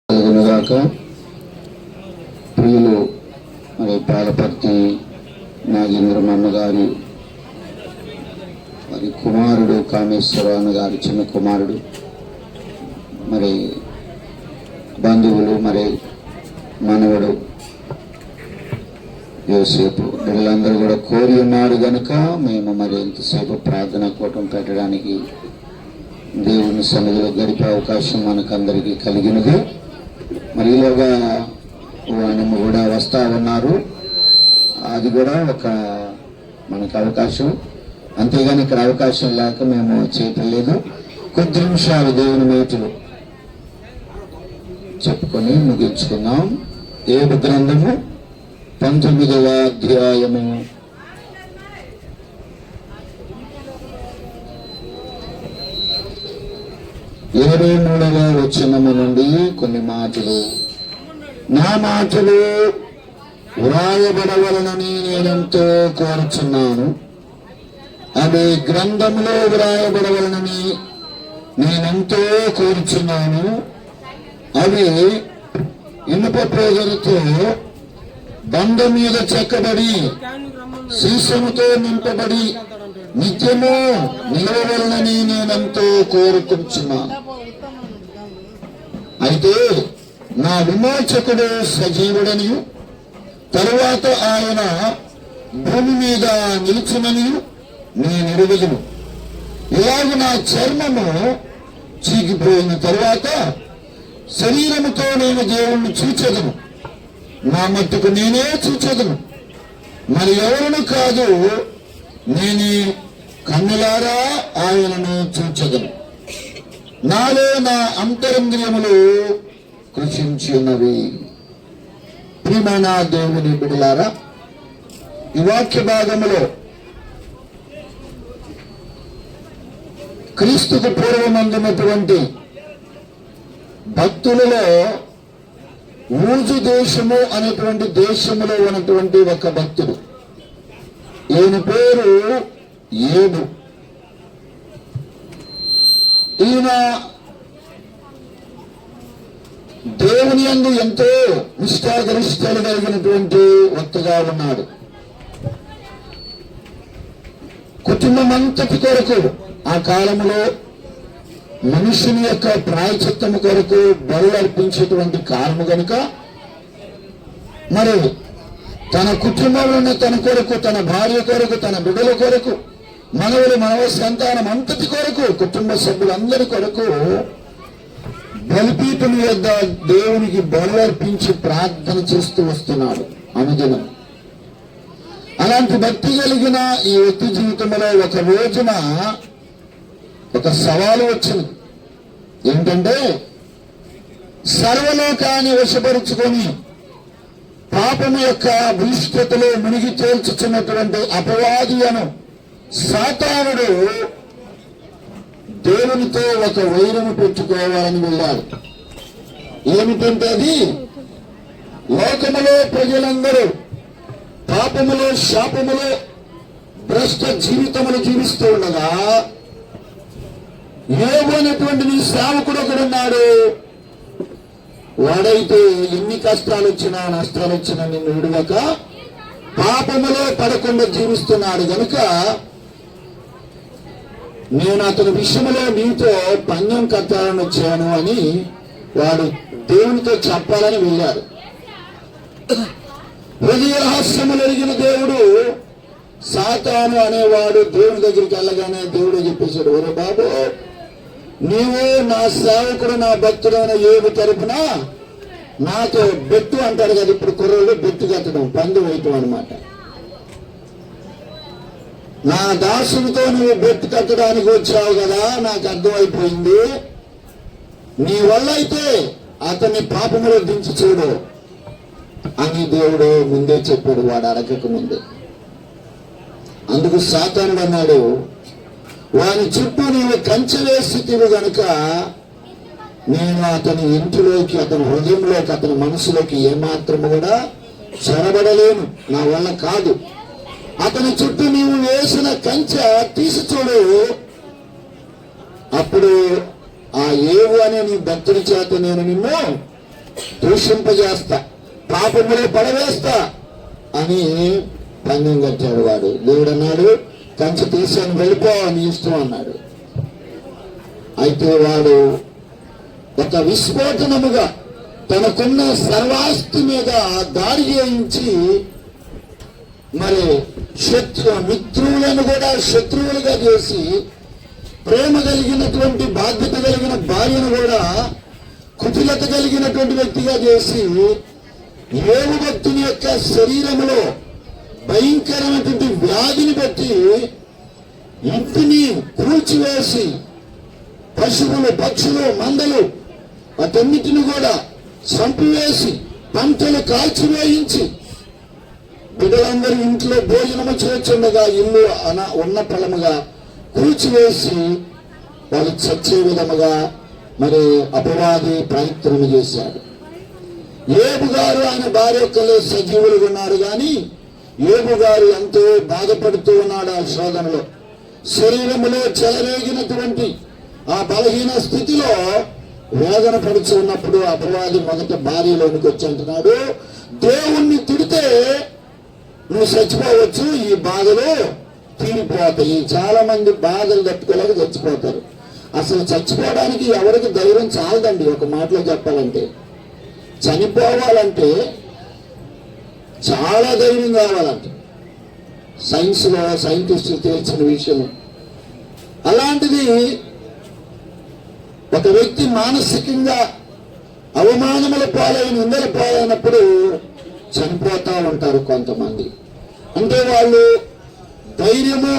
Speaker 2: కలుగునుగాక. ప్రియులు మరి పాలపర్తి నాగేంద్రమన్న గారి మరి కుమారుడు కామేశ్వరరావు గారి చిన్న కుమారుడు, మరి బంధువులు, మరి మనవడు యోసేపు వీళ్ళందరూ కూడా కోరి ఉన్నాడు కనుక మేము మరి ఎంతసేపు ప్రార్థన కూటం పెట్టడానికి దేవుని సన్నిధిలో గడిపే అవకాశం మనకందరికీ కలిగినది. మరి ఈలోగా వాణి కూడా వస్తా ఉన్నారు, అది కూడా ఒక మనకు అవకాశం. అంతేగాని ఇక్కడ అవకాశం లేక మేము చేయలేదు. కొద్ది నిమిషాలు దేవుని మేటులు చెప్పుకొని ముగించుకుందాం. ఏబు గ్రంథము 19వ అధ్యాయము 23వ వచనము నుండి కొన్ని మాటలు. నా మాటలు వ్రాయబడవలనని నేనెంతో కోరుచున్నాను, అవి గ్రంథంలో వ్రాయబడవలనని నేనెంతో కోరుచున్నాను. అవి ఇనుప ప్రేజలతో బండ మీద చెక్కబడి సీసముతో నింపబడి నిత్యము నిలవవలనని నేనెంతో కోరుకుంటున్నాను. అయితే నా విమోచకుడు సజీవుడనియు తరువాత ఆయన భూమి మీద నిలుచుననియు నేను ఎరుగుదును. ఇలాగ నా చర్మము చీకిపోయిన తరువాత శరీరముతో నేను దేవుణ్ణి చూచెదను, నా మట్టుకు నేనే చూచెదను, మరి ఎవరును కాదు, నేనే కన్నులారా ఆయనను చూచెదను. నాలో నా అంతరంద్రియములు కృషించి ఉన్నవి. ప్రియమైన దేవుని బిడ్డలారా, ఈ వాక్య భాగములో క్రీస్తుకు పూర్వమందున్నటువంటి భక్తులలో ఊజు దేశము అనేటువంటి దేశములో ఉన్నటువంటి ఒక భక్తుడు. ఈయన పేరు ఏబు. ఈయన దేవుని యందు ఎంతో నిష్ఠాగరిష్ఠలు కలిగినటువంటి వక్తగా ఉన్నాడు. కుటుంబం అంతటి కొరకు ఆ కాలంలో మనుషుని యొక్క ప్రాయచిత్తము కొరకు బలు అర్పించేటువంటి కాలము గనుక మరి తన కుటుంబంలోనే తన కొరకు, తన భార్య కొరకు, తన బిడ్డల కొరకు, మనవ సంతానం అంతటి కొరకు, కుటుంబ సభ్యులందరి కొరకు బలిపీఠం వద్ద దేవునికి బలు అర్పించి ప్రార్థన చేస్తూ వస్తున్నాడు అనుదినం. అలాంటి భక్తి కలిగిన ఈ వ్యక్తి జీవితంలో ఒక రోజున ఒక సవాలు వచ్చింది. ఏంటంటే, సర్వలోకాన్ని వశపరుచుకొని పాపము యొక్క భూష్ఠతలో మునిగి తేల్చుచున్నటువంటి అపవాది అను సాతానుడు దేవునితో ఒక వైరము పెట్టుకోవాలని వెళ్ళాడు. ఏమిటంటే అది, లోకములో ప్రజలందరూ పాపములో శాపములో భ్రష్ట జీవితములు జీవిస్తూ ఉండగా యోబు అనేటువంటి నీ సేవకుడు ఒకడున్నాడు. వాడైతే ఎన్ని కష్టాలు వచ్చినా నష్టాలు వచ్చినా నిన్ను విడవక పాపములో పడకుండా జీవిస్తున్నాడు గనుక నేను అతని విషయంలో నీతో పందెం కట్టాలని వచ్చాను అని వాడు దేవునితో చెప్పాలని వెళ్ళాడు. హృదయ రహస్యములు ఎరిగిన దేవుడు సాతాను అనేవాడు దేవుని దగ్గరికి వెళ్ళగానే దేవుడు చెప్పేశాడు, ఒరే బాబు, నీవు నా సేవకుడు నా భక్తుడైన యోబు తరపున నాతో బెట్టు అంటాడు కదా, ఇప్పుడు కుర్రోళ్ళు బెట్టు కట్టడం, పందు వేయటం అనమాట. నా దాసునితో నువ్వు బెట్టు కట్టడానికి వచ్చావు కదా, నాకు అర్థమైపోయింది. నీ వల్ల అయితే అతన్ని పాపములో దించి చూడు అని దేవుడు ముందే చెప్పాడు, వాడు అడగక ముందే. అందుకు సాతానుడు అన్నాడు, వాని చుట్టూ నీవు కంచె వేసి గనుక నేను అతని ఇంటిలోకి, అతని హృదయంలోకి, అతని మనసులోకి ఏమాత్రము కూడా చొరబడలేను, నా వల్ల కాదు. అతని చుట్టూ నీవు వేసిన కంచె తీసి చూడు, అప్పుడు ఆ యోబు అనే నీ భక్తుడి చేత నేను నిన్ను దూషింపజేస్తా, పాపములో పడవేస్తా అని పందెం కట్టాడు వాడు. దేవుడు అన్నాడు, కంచె తీసాను, వెళ్ళిపో, నీ ఇష్టం అన్నాడు. అయితే వాడు ఒక విస్ఫోటనముగా తనకున్న సర్వాస్తి మీద దాడి చేయించి మరి మిత్రులను కూడా శత్రువులుగా చేసి, ప్రేమ కలిగినటువంటి బాధ్యత కలిగిన భార్యను కూడా కుటిలత కలిగినటువంటి వ్యక్తిగా చేసి యోబు భక్తుని యొక్క శరీరంలో భయంకరమైనటువంటి వ్యాధిని బట్టి ఇంటిని కూల్చివేసి పశువులు, పక్షులు, మందలు వాటన్నిటిని కూడా చంపివేసి పంటలు కాల్చివేయించి బిడ్డలందరూ ఇంట్లో భోజనము చేర్చుండగా ఇల్లు ఉన్న ఫలముగా కూల్చివేసి వాళ్ళు చచ్చే విధముగా మరి అపవాది ప్రయత్నం చేశాడు. యోబు గారు ఆయన భార్య ఒక్కలే సజీవులుగా ఉన్నారు, కానీ యోబు గారు ఎంతో బాధపడుతూ ఉన్నాడు. ఆ శోధనలో శరీరములో చెలరేగినటువంటి ఆ బలహీన స్థితిలో వేదన పడుతూ ఉన్నప్పుడు అపవాది మొదట భార్యలోనికి వచ్చి అంటున్నాడు, దేవుణ్ణి తిడితే నువ్వు చచ్చిపోవచ్చు, ఈ బాధలు తీరిపోతాయి. చాలా మంది బాధలు తట్టుకోలేక చచ్చిపోతారు. అసలు చచ్చిపోవడానికి ఎవరికి ధైర్యం చాలదండి. ఒక మాటలో చెప్పాలంటే, చనిపోవాలంటే చాలా ధైర్యం కావాలంట. సైన్స్లో సైంటిస్టులు తేల్చిన విషయం. అలాంటిది ఒక వ్యక్తి మానసికంగా అవమానముల పాలైన, నిందల పాలైనప్పుడు చనిపోతా ఉంటారు కొంతమంది. అంటే వాళ్ళు ధైర్యము,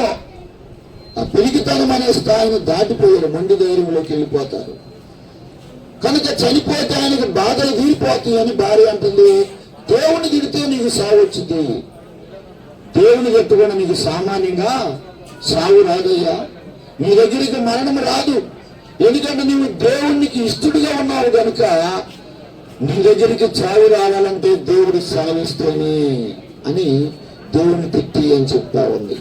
Speaker 2: పెరిగితనం అనే స్థాయిని దాటిపోయారు, మొండి ధైర్యంలోకి వెళ్ళిపోతారు. కనుక చనిపోతే ఆయనకు బాధలు తీరిపోతాయి అని భార్య అంటుంది. దేవుని తిడితే నీకు సావు వచ్చింది, దేవుని కట్టుకుని నీకు సామాన్యంగా సావు రాదయ్యా, నీ దగ్గరికి మరణం రాదు. ఎందుకంటే నీవు దేవునికి ఇష్టడుగా ఉన్నావు కనుక నీ దగ్గరికి చావు రావాలంటే దేవుడు సావిస్తేనే అని దేవుని తిట్టి అని చెప్తా ఉంది.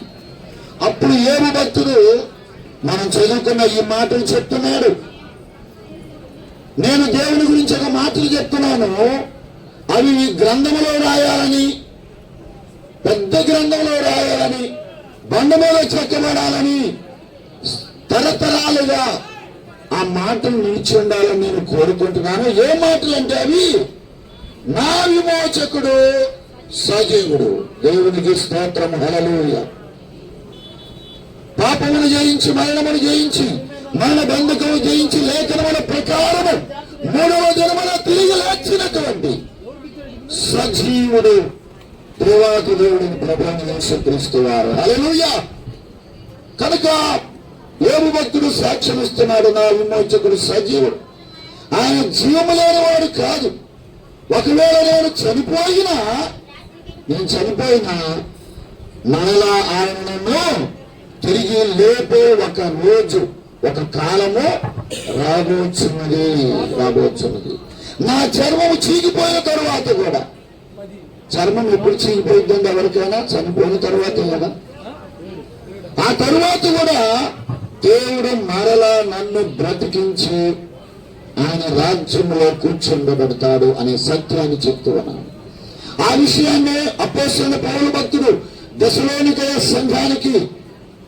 Speaker 2: అప్పుడు ఏమి భక్తుడు మనం చదువుకున్న ఈ మాటలు చెప్తున్నాడు. నేను దేవుని గురించి ఒక మాటలు చెప్తున్నాను, అవి ఈ గ్రంథంలో రాయాలని, పెద్ద గ్రంథంలో రాయాలని, బండ మీద చెక్కబడాలని, తరతరాలుగా ఆ మాటలు నిలిచి ఉండాలని నేను కోరుకుంటున్నాను. ఏ మాటలు అంటే అవి నా విమోచకుడు సజీవుడు. దేవునికి స్తోత్రం, హల్లెలూయా. పాపమును జయించి మరణమును జయించి మరణ బంధకము జయించి లేఖనముల ప్రకారము 3వ దినమున తిరిగి లేచినటువంటి సజీవుడు దేవాది దేవుడిని ప్రభువుని యేసుక్రీస్తు వారు. హల్లెలూయా. కనుక యోబు భక్తుడు సాక్ష్యం ఇస్తున్నాడు, నా విమోచకుడు సజీవుడు. ఆయన జీవము లేని వాడు కాదు. ఒకవేళ నేను చనిపోయినా మరలా ఆయన నన్ను తిరిగి లేపే ఒక రోజు, ఒక కాలము రాబోచున్నది. నా చర్మము చీకిపోయిన తరువాత కూడా, చర్మం ఎప్పుడు చీకిపోయిందండి ఎవరికైనా? చనిపోయిన తరువాతే కదా. ఆ తరువాత కూడా దేవుడు మరలా నన్ను బ్రతికించి ఆయన రాజ్యంలో కూర్చుండబడతాడు అనే సత్యాన్ని చెప్తూ ఉన్నాను. ఆ విషయాన్ని అపోస్తలుడైన పౌలు భక్తుడు దశలోనికయ సంఘానికి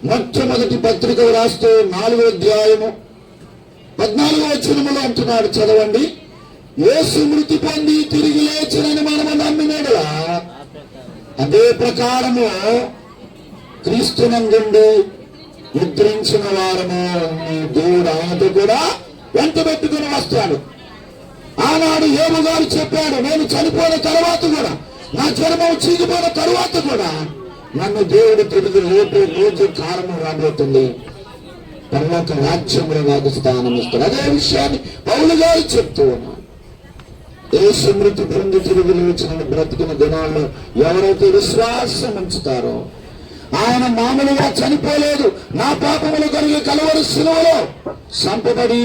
Speaker 2: మొట్టమొదటి పత్రిక రాస్తూ 4వ అధ్యాయము 14వ వచనములో అంటున్నాడు, చదవండి. యేసు మృతి పొంది తిరిగి లేచినని మనము నమ్మినట్లా అదే ప్రకారము క్రీస్తునందుండి ముద్రించిన వారము దేవుడు ఆయనతో కూడా వెంట పెట్టుకుని వస్తాడు. ఆనాడు యోబు గారు చెప్పాడు, నేను చనిపోయిన తర్వాత కూడా, నా చర్మం చీకిపోయిన తరువాత కూడా నన్ను దేవుడు తిరిగి లేపే రోజు కారణం రాబోతుంది, పరలోక రాజ్యంలో నాకు స్థానం ఇస్తాడు. అదే విషయాన్ని పౌలు గారు చెప్తూ ఉన్నాడు. యేసు మృతి పొంది తిరిగి లేచిన బ్రతికిన దినాల్లో ఎవరైతే విశ్వాసం ఉంచుతారో, ఆయన మామూలుగా చనిపోలేదు, నా పాపములు కలిగి కలువరి శిలువలో చంపబడి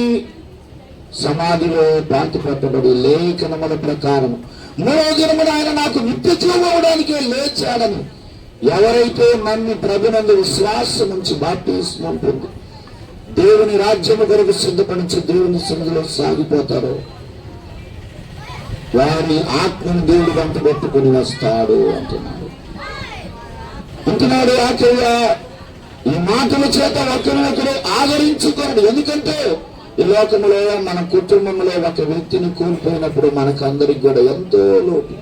Speaker 2: సమాధిలో పాతి పెట్టబడి లేఖనముల ప్రకారం 3వ దినమున ఆయన నాకు నిత్య జీవం అవడానికి లేచాడని ఎవరైతే నన్ను ప్రభునందు విశ్వాసం ఉంచి బాప్తిస్మం పొంది దేవుని రాజ్యము కొరకు సిద్ధపడించి దేవుని సన్నిధిలో సాగిపోతారో వారి ఆత్మను దేవుడు వెంట పెట్టుకుని వస్తాడు అంటున్నాడు. ఆకయ్య ఈ మాటల చేత ఒకరినొకరు ఆదరించుకోండి. ఎందుకంటే ఈ లోకంలో మన కుటుంబంలో ఒక వ్యక్తిని కోల్పోయినప్పుడు మనకందరికి కూడా ఎంతో లోటు.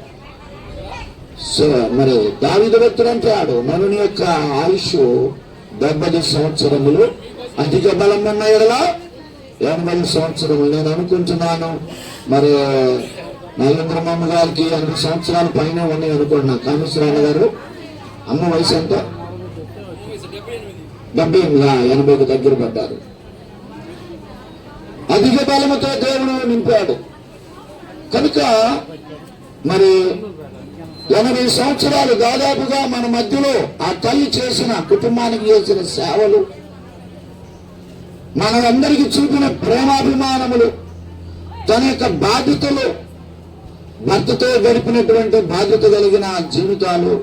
Speaker 2: సో మరి దావీదు భక్తుడు అంటాడు, నరుని యొక్క ఆయుష్ 70 సంవత్సరములు, అధిక బలం ఉన్న ఎడల 80 సంవత్సరములు. నేను అనుకుంటున్నాను మరి నరేంద్రమ్మ గారికి 80 సంవత్సరాల పైన ఉన్నాయి అనుకుంటున్నా. కామేశ్వరరావు గారు అమ్మ వయసు ఎంత? 80కి దగ్గర పడ్డారు. అధిక బలముతో దేవుడు నింపాడు. కనుక మరి 80 సంవత్సరాలు దాదాపుగా మన మధ్యలో ఆ తల్లి చేసిన, కుటుంబానికి చేసిన సేవలు, మనందరికీ చూపిన ప్రేమాభిమానములు, తన యొక్క బాధ్యతలు, భర్తతో గడిపినటువంటి బాధ్యత కలిగిన జీవితాలు,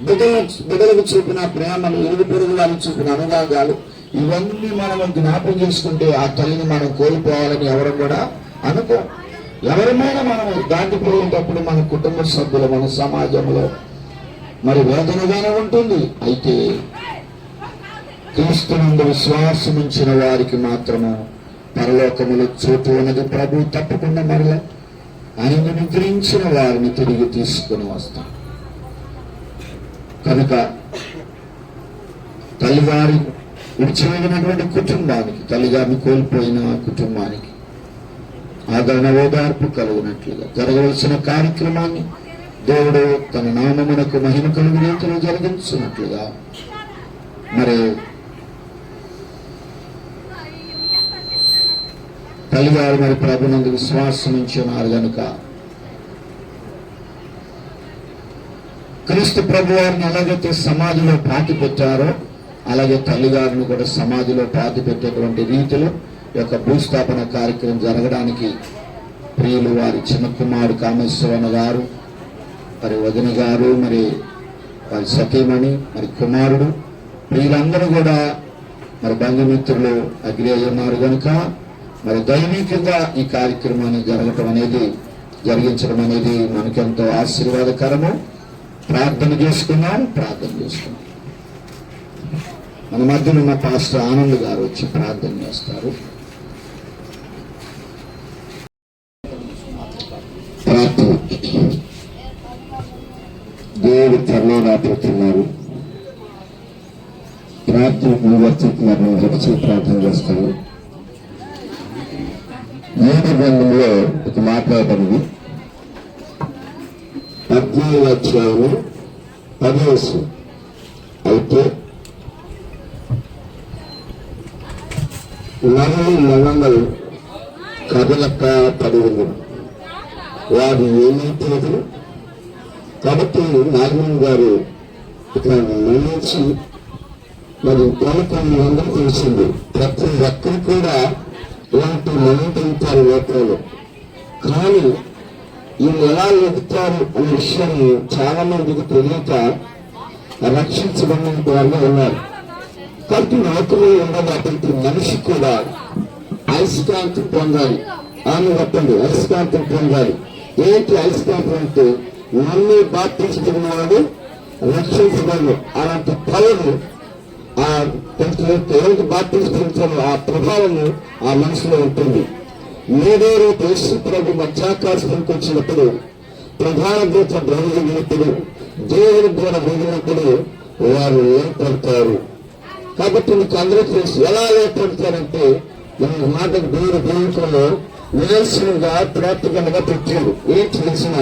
Speaker 2: బిడ్డలకు చూపిన ప్రేమలు, ఇరుగు పొరుగు వారికి చూపిన అనురాగాలు, ఇవన్నీ మనం జ్ఞాపకం చేసుకుంటే ఆ తల్లిని మనం కోల్పోవాలని ఎవరు కూడా అనుకో. ఎవరిమైనా మనం దాటిపోయేటప్పుడు మన కుటుంబ సభ్యులు, మన సమాజంలో మరి వేదనగానే ఉంటుంది. అయితే క్రీస్తునందు విశ్వాసం ఉంచిన వారికి మాత్రము పరలోకములో చోటు ఉన్నది. ప్రభు తప్పకుండా మరలా ఆయన నిద్రించిన వారిని తిరిగి తీసుకుని వస్తాం. కనుక తల్లిగారి విడిచిపోయినటువంటి కుటుంబానికి, తల్లిగారిని కోల్పోయిన కుటుంబానికి ఆదరణ ఓదార్పు కలిగినట్లుగా జరగవలసిన కార్యక్రమాన్ని దేవుడు తన నామమునకు మహిమ కలుగు రీతిలో జరిగించినట్లుగా మరి తల్లిగారు మరి ప్రభునందు విశ్వాసం ఉంచున్నారు కనుక క్రీస్తు ప్రభు వారిని ఎలాగైతే సమాధిలో పాతి పెట్టారో అలాగే తల్లిగారిని కూడా సమాధిలో పాతి పెట్టేటువంటి రీతిలో యొక్క భూస్థాపన కార్యక్రమం జరగడానికి ప్రియులు వారి చిన్న కుమారుడు కామేశ్వరన్న గారు, మరి వదిన గారు, మరి వారి సతీమణి, మరి కుమారుడు, ప్రియులందరూ కూడా మరి బంధుమిత్రులు అగ్రి ఉన్నారు కనుక మరి దైవికంగా ఈ కార్యక్రమాన్ని జరిగించడం అనేది మనకెంతో ఆశీర్వాదకరము. ప్రార్థన చేసుకున్నాం. మన మధ్యన ఉన్న పాస్టర్ ఆనంద్ గారు వచ్చి ప్రార్థన చేస్తారు. ప్రార్థన. దేవుడు త్వరలో రాబోతున్నారు. ప్రార్థన వర్తిస్తున్నారు. వచ్చి ప్రార్థన చేస్తాను. యోధ గ్రంథంలో ఒక మాట్లాడబడింది. 17వ అధ్యాయము 10వ వచనం. అయితే నగలు కదలక పడి ఉంది, వారు ఏమైతే. కాబట్టి నాగమణి గారు ఇక్కడ నిర్ణయించి మరి ప్రముఖం అందరూ తెలిసింది. ప్రతి ఒక్కరు కూడా ఇలాంటి నిర్ణయించారు లోకంలో. కానీ వీళ్ళు ఎలా ఎదుగుతారు అనే విషయం చాలా మందికి తెలియక రక్షించబడిన వాళ్ళు ఉన్నారు. కాబట్టి నౌకలు ఉండగా ప్రతి మనిషి కూడా అయస్కాంతం పొందాలి. ఆమె చెప్పండి, అయస్కాంతం పొందాలి. ఏంటి అయస్కాంతం అంటే నన్ను బాప్తించుకున్న వాడు రక్షించగలరు. అలాంటి పనులు ఆ ఎవరికి బాప్తించాలో ఆ ప్రభావం ఆ మనసులో ఉంటుంది. ఏదో రేపు యేసు ప్రభు మధ్యాకాశానికి వచ్చినప్పుడు ప్రధాన దూత బ్రతికినప్పుడు దేవుని ద్వారా వెలిగినప్పుడు వారు ఏర్పడతారు. కాబట్టి మీకు అందరూ తెలుసు ఎలా ఏర్పడతారంటే మన మాట దేవుని జీవితంలో నిదర్శనంగా ప్రాప్తికంగా పెట్టాడు. ఏం తెలిసిన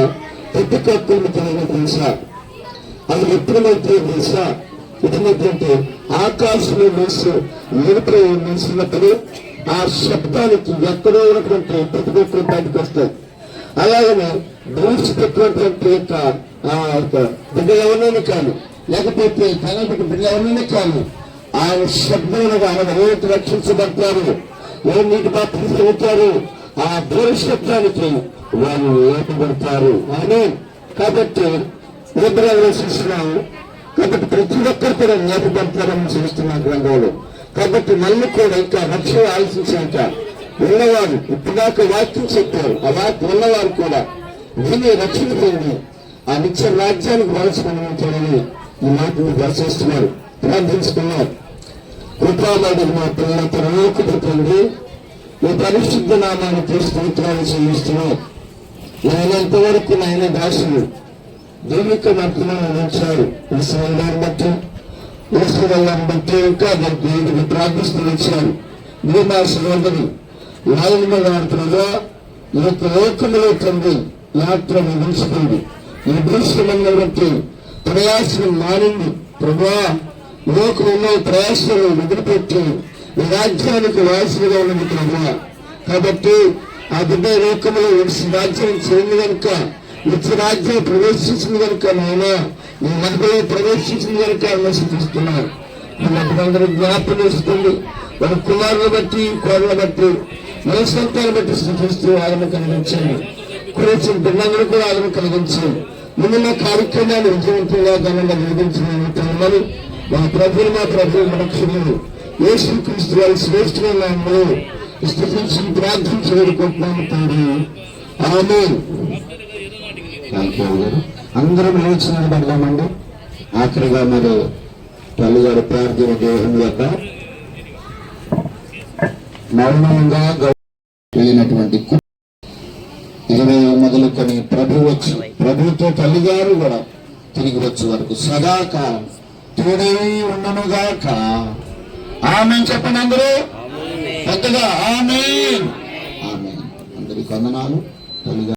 Speaker 2: పుట్టుకత్తులు తెలియని తెలుసా? అది ఎప్పుడైతే తెలుసా? ఎప్పుడైతే ఆకాశంలో నిలిచినప్పుడు ఆ శబ్దానికి ఎక్కడో ఉన్నటువంటి ప్రతికూలు బయటకు వస్తాయి. అలాగనే భవిష్యత్తు యొక్క బిడ్డ ఎవరినైనా కాదు, లేకపోతే తనకి బిడ్డ ఎవరినైనా కాదు, ఆయన శబ్దంగా ఆయన రేటు రక్షించబడతారు. ఏ నీటి బాప్తిసం అవుతారు. ఆ భవిష్యత్తానికి వాళ్ళు ఏర్పడతారు అని. కాబట్టి ఇబ్రాహిం చూస్తున్నాము. కాబట్టి ప్రతి ఒక్కరు కూడా నేర్పడతారని చూస్తున్న గ్రంథంలో. కాబట్టి మళ్ళీ కూడా ఇంకా రక్షణ ఆలోచించాక ఉన్నవారు ఇప్పుడాక వాక్యం చెప్పారు. ఆ వాక్యం ఉన్నవారు కూడా దీన్ని రక్షణ పొంది ఆ నిత్య రాజ్యానికి వలసమని ఈ మాటను దర్శిస్తున్నారు, ప్రార్థించుకున్నారు. కృపామడి మా పిల్లల తనలోకి పొంది మీ పరిశుద్ధ నామాన్ని స్తోత్రాలు చెల్లిస్తున్నాం. ఆయన ఎంతవరకు ఆయన దాసులు దైవిక నర్తనాన్ని ఉంచారు. విశ్వాన్ని బట్టి ఈశ్వరాన్ని బట్టి ఇంకా దానికి ప్రార్థిస్తూ వచ్చారు. భూమాసందరి నాయన యాత్రలో ఈ యొక్క లోకంలో తండ్రి యాత్ర ముగించుకుంది. ఈ దృశ్యమని బట్టి ప్రయాసం మారింది. ప్రభా లోకంలో ప్రయాసాలు వదిలిపెట్టి ఈ రాజ్యానికి వారసులుగా ఉన్నది ప్రభా. కాబట్టి ఆ బిడ్డ లోకంలో రాజ్యం చేయండి కనుక నిత్య రాజ్యం ప్రవేశించింది కనుక నాయన మీ మధ్యలో ప్రవేశించింది కనుక ఆలోచిస్తున్నారు. అందరూ జ్ఞాపకం చేస్తుంది. వాళ్ళ కుమారులు బట్టి కోడలు బట్టి మన సొంతాన్ని బట్టి సృష్టిస్తూ ఆదరణ కలిగించండి. కూర్చిన పిల్లలను కూడా ఆదరణ కలిగించండి. ముందున్న కార్యక్రమాన్ని విజయవంతంగా ఘనంగా నిర్వహించమని మా ప్రభులు రక్షణులు యేసుక్రీస్తు వారి శ్రేష్ఠమైన నామములో స్తుతించి ప్రార్థించి వేడుకుంటున్నాము తండ్రి. ఆమేన్. అందరం లేచి నిలబడదామండి. ఆఖరిగా మరి తల్లిగారు ప్రార్థన దేహం యొక్క మౌనంగా వెళ్ళినటువంటి 20 మొదలుకొని ప్రభుతో తల్లిగారు కూడా తిరిగి వచ్చే వరకు సదాకాలం తోడై ఉండనుగాక. ఆమేన్ చెప్పండి అందరూ పెద్దగా ఆమేన్. ఆమేన్. అందరికి వందనాలు. తల్లిగారు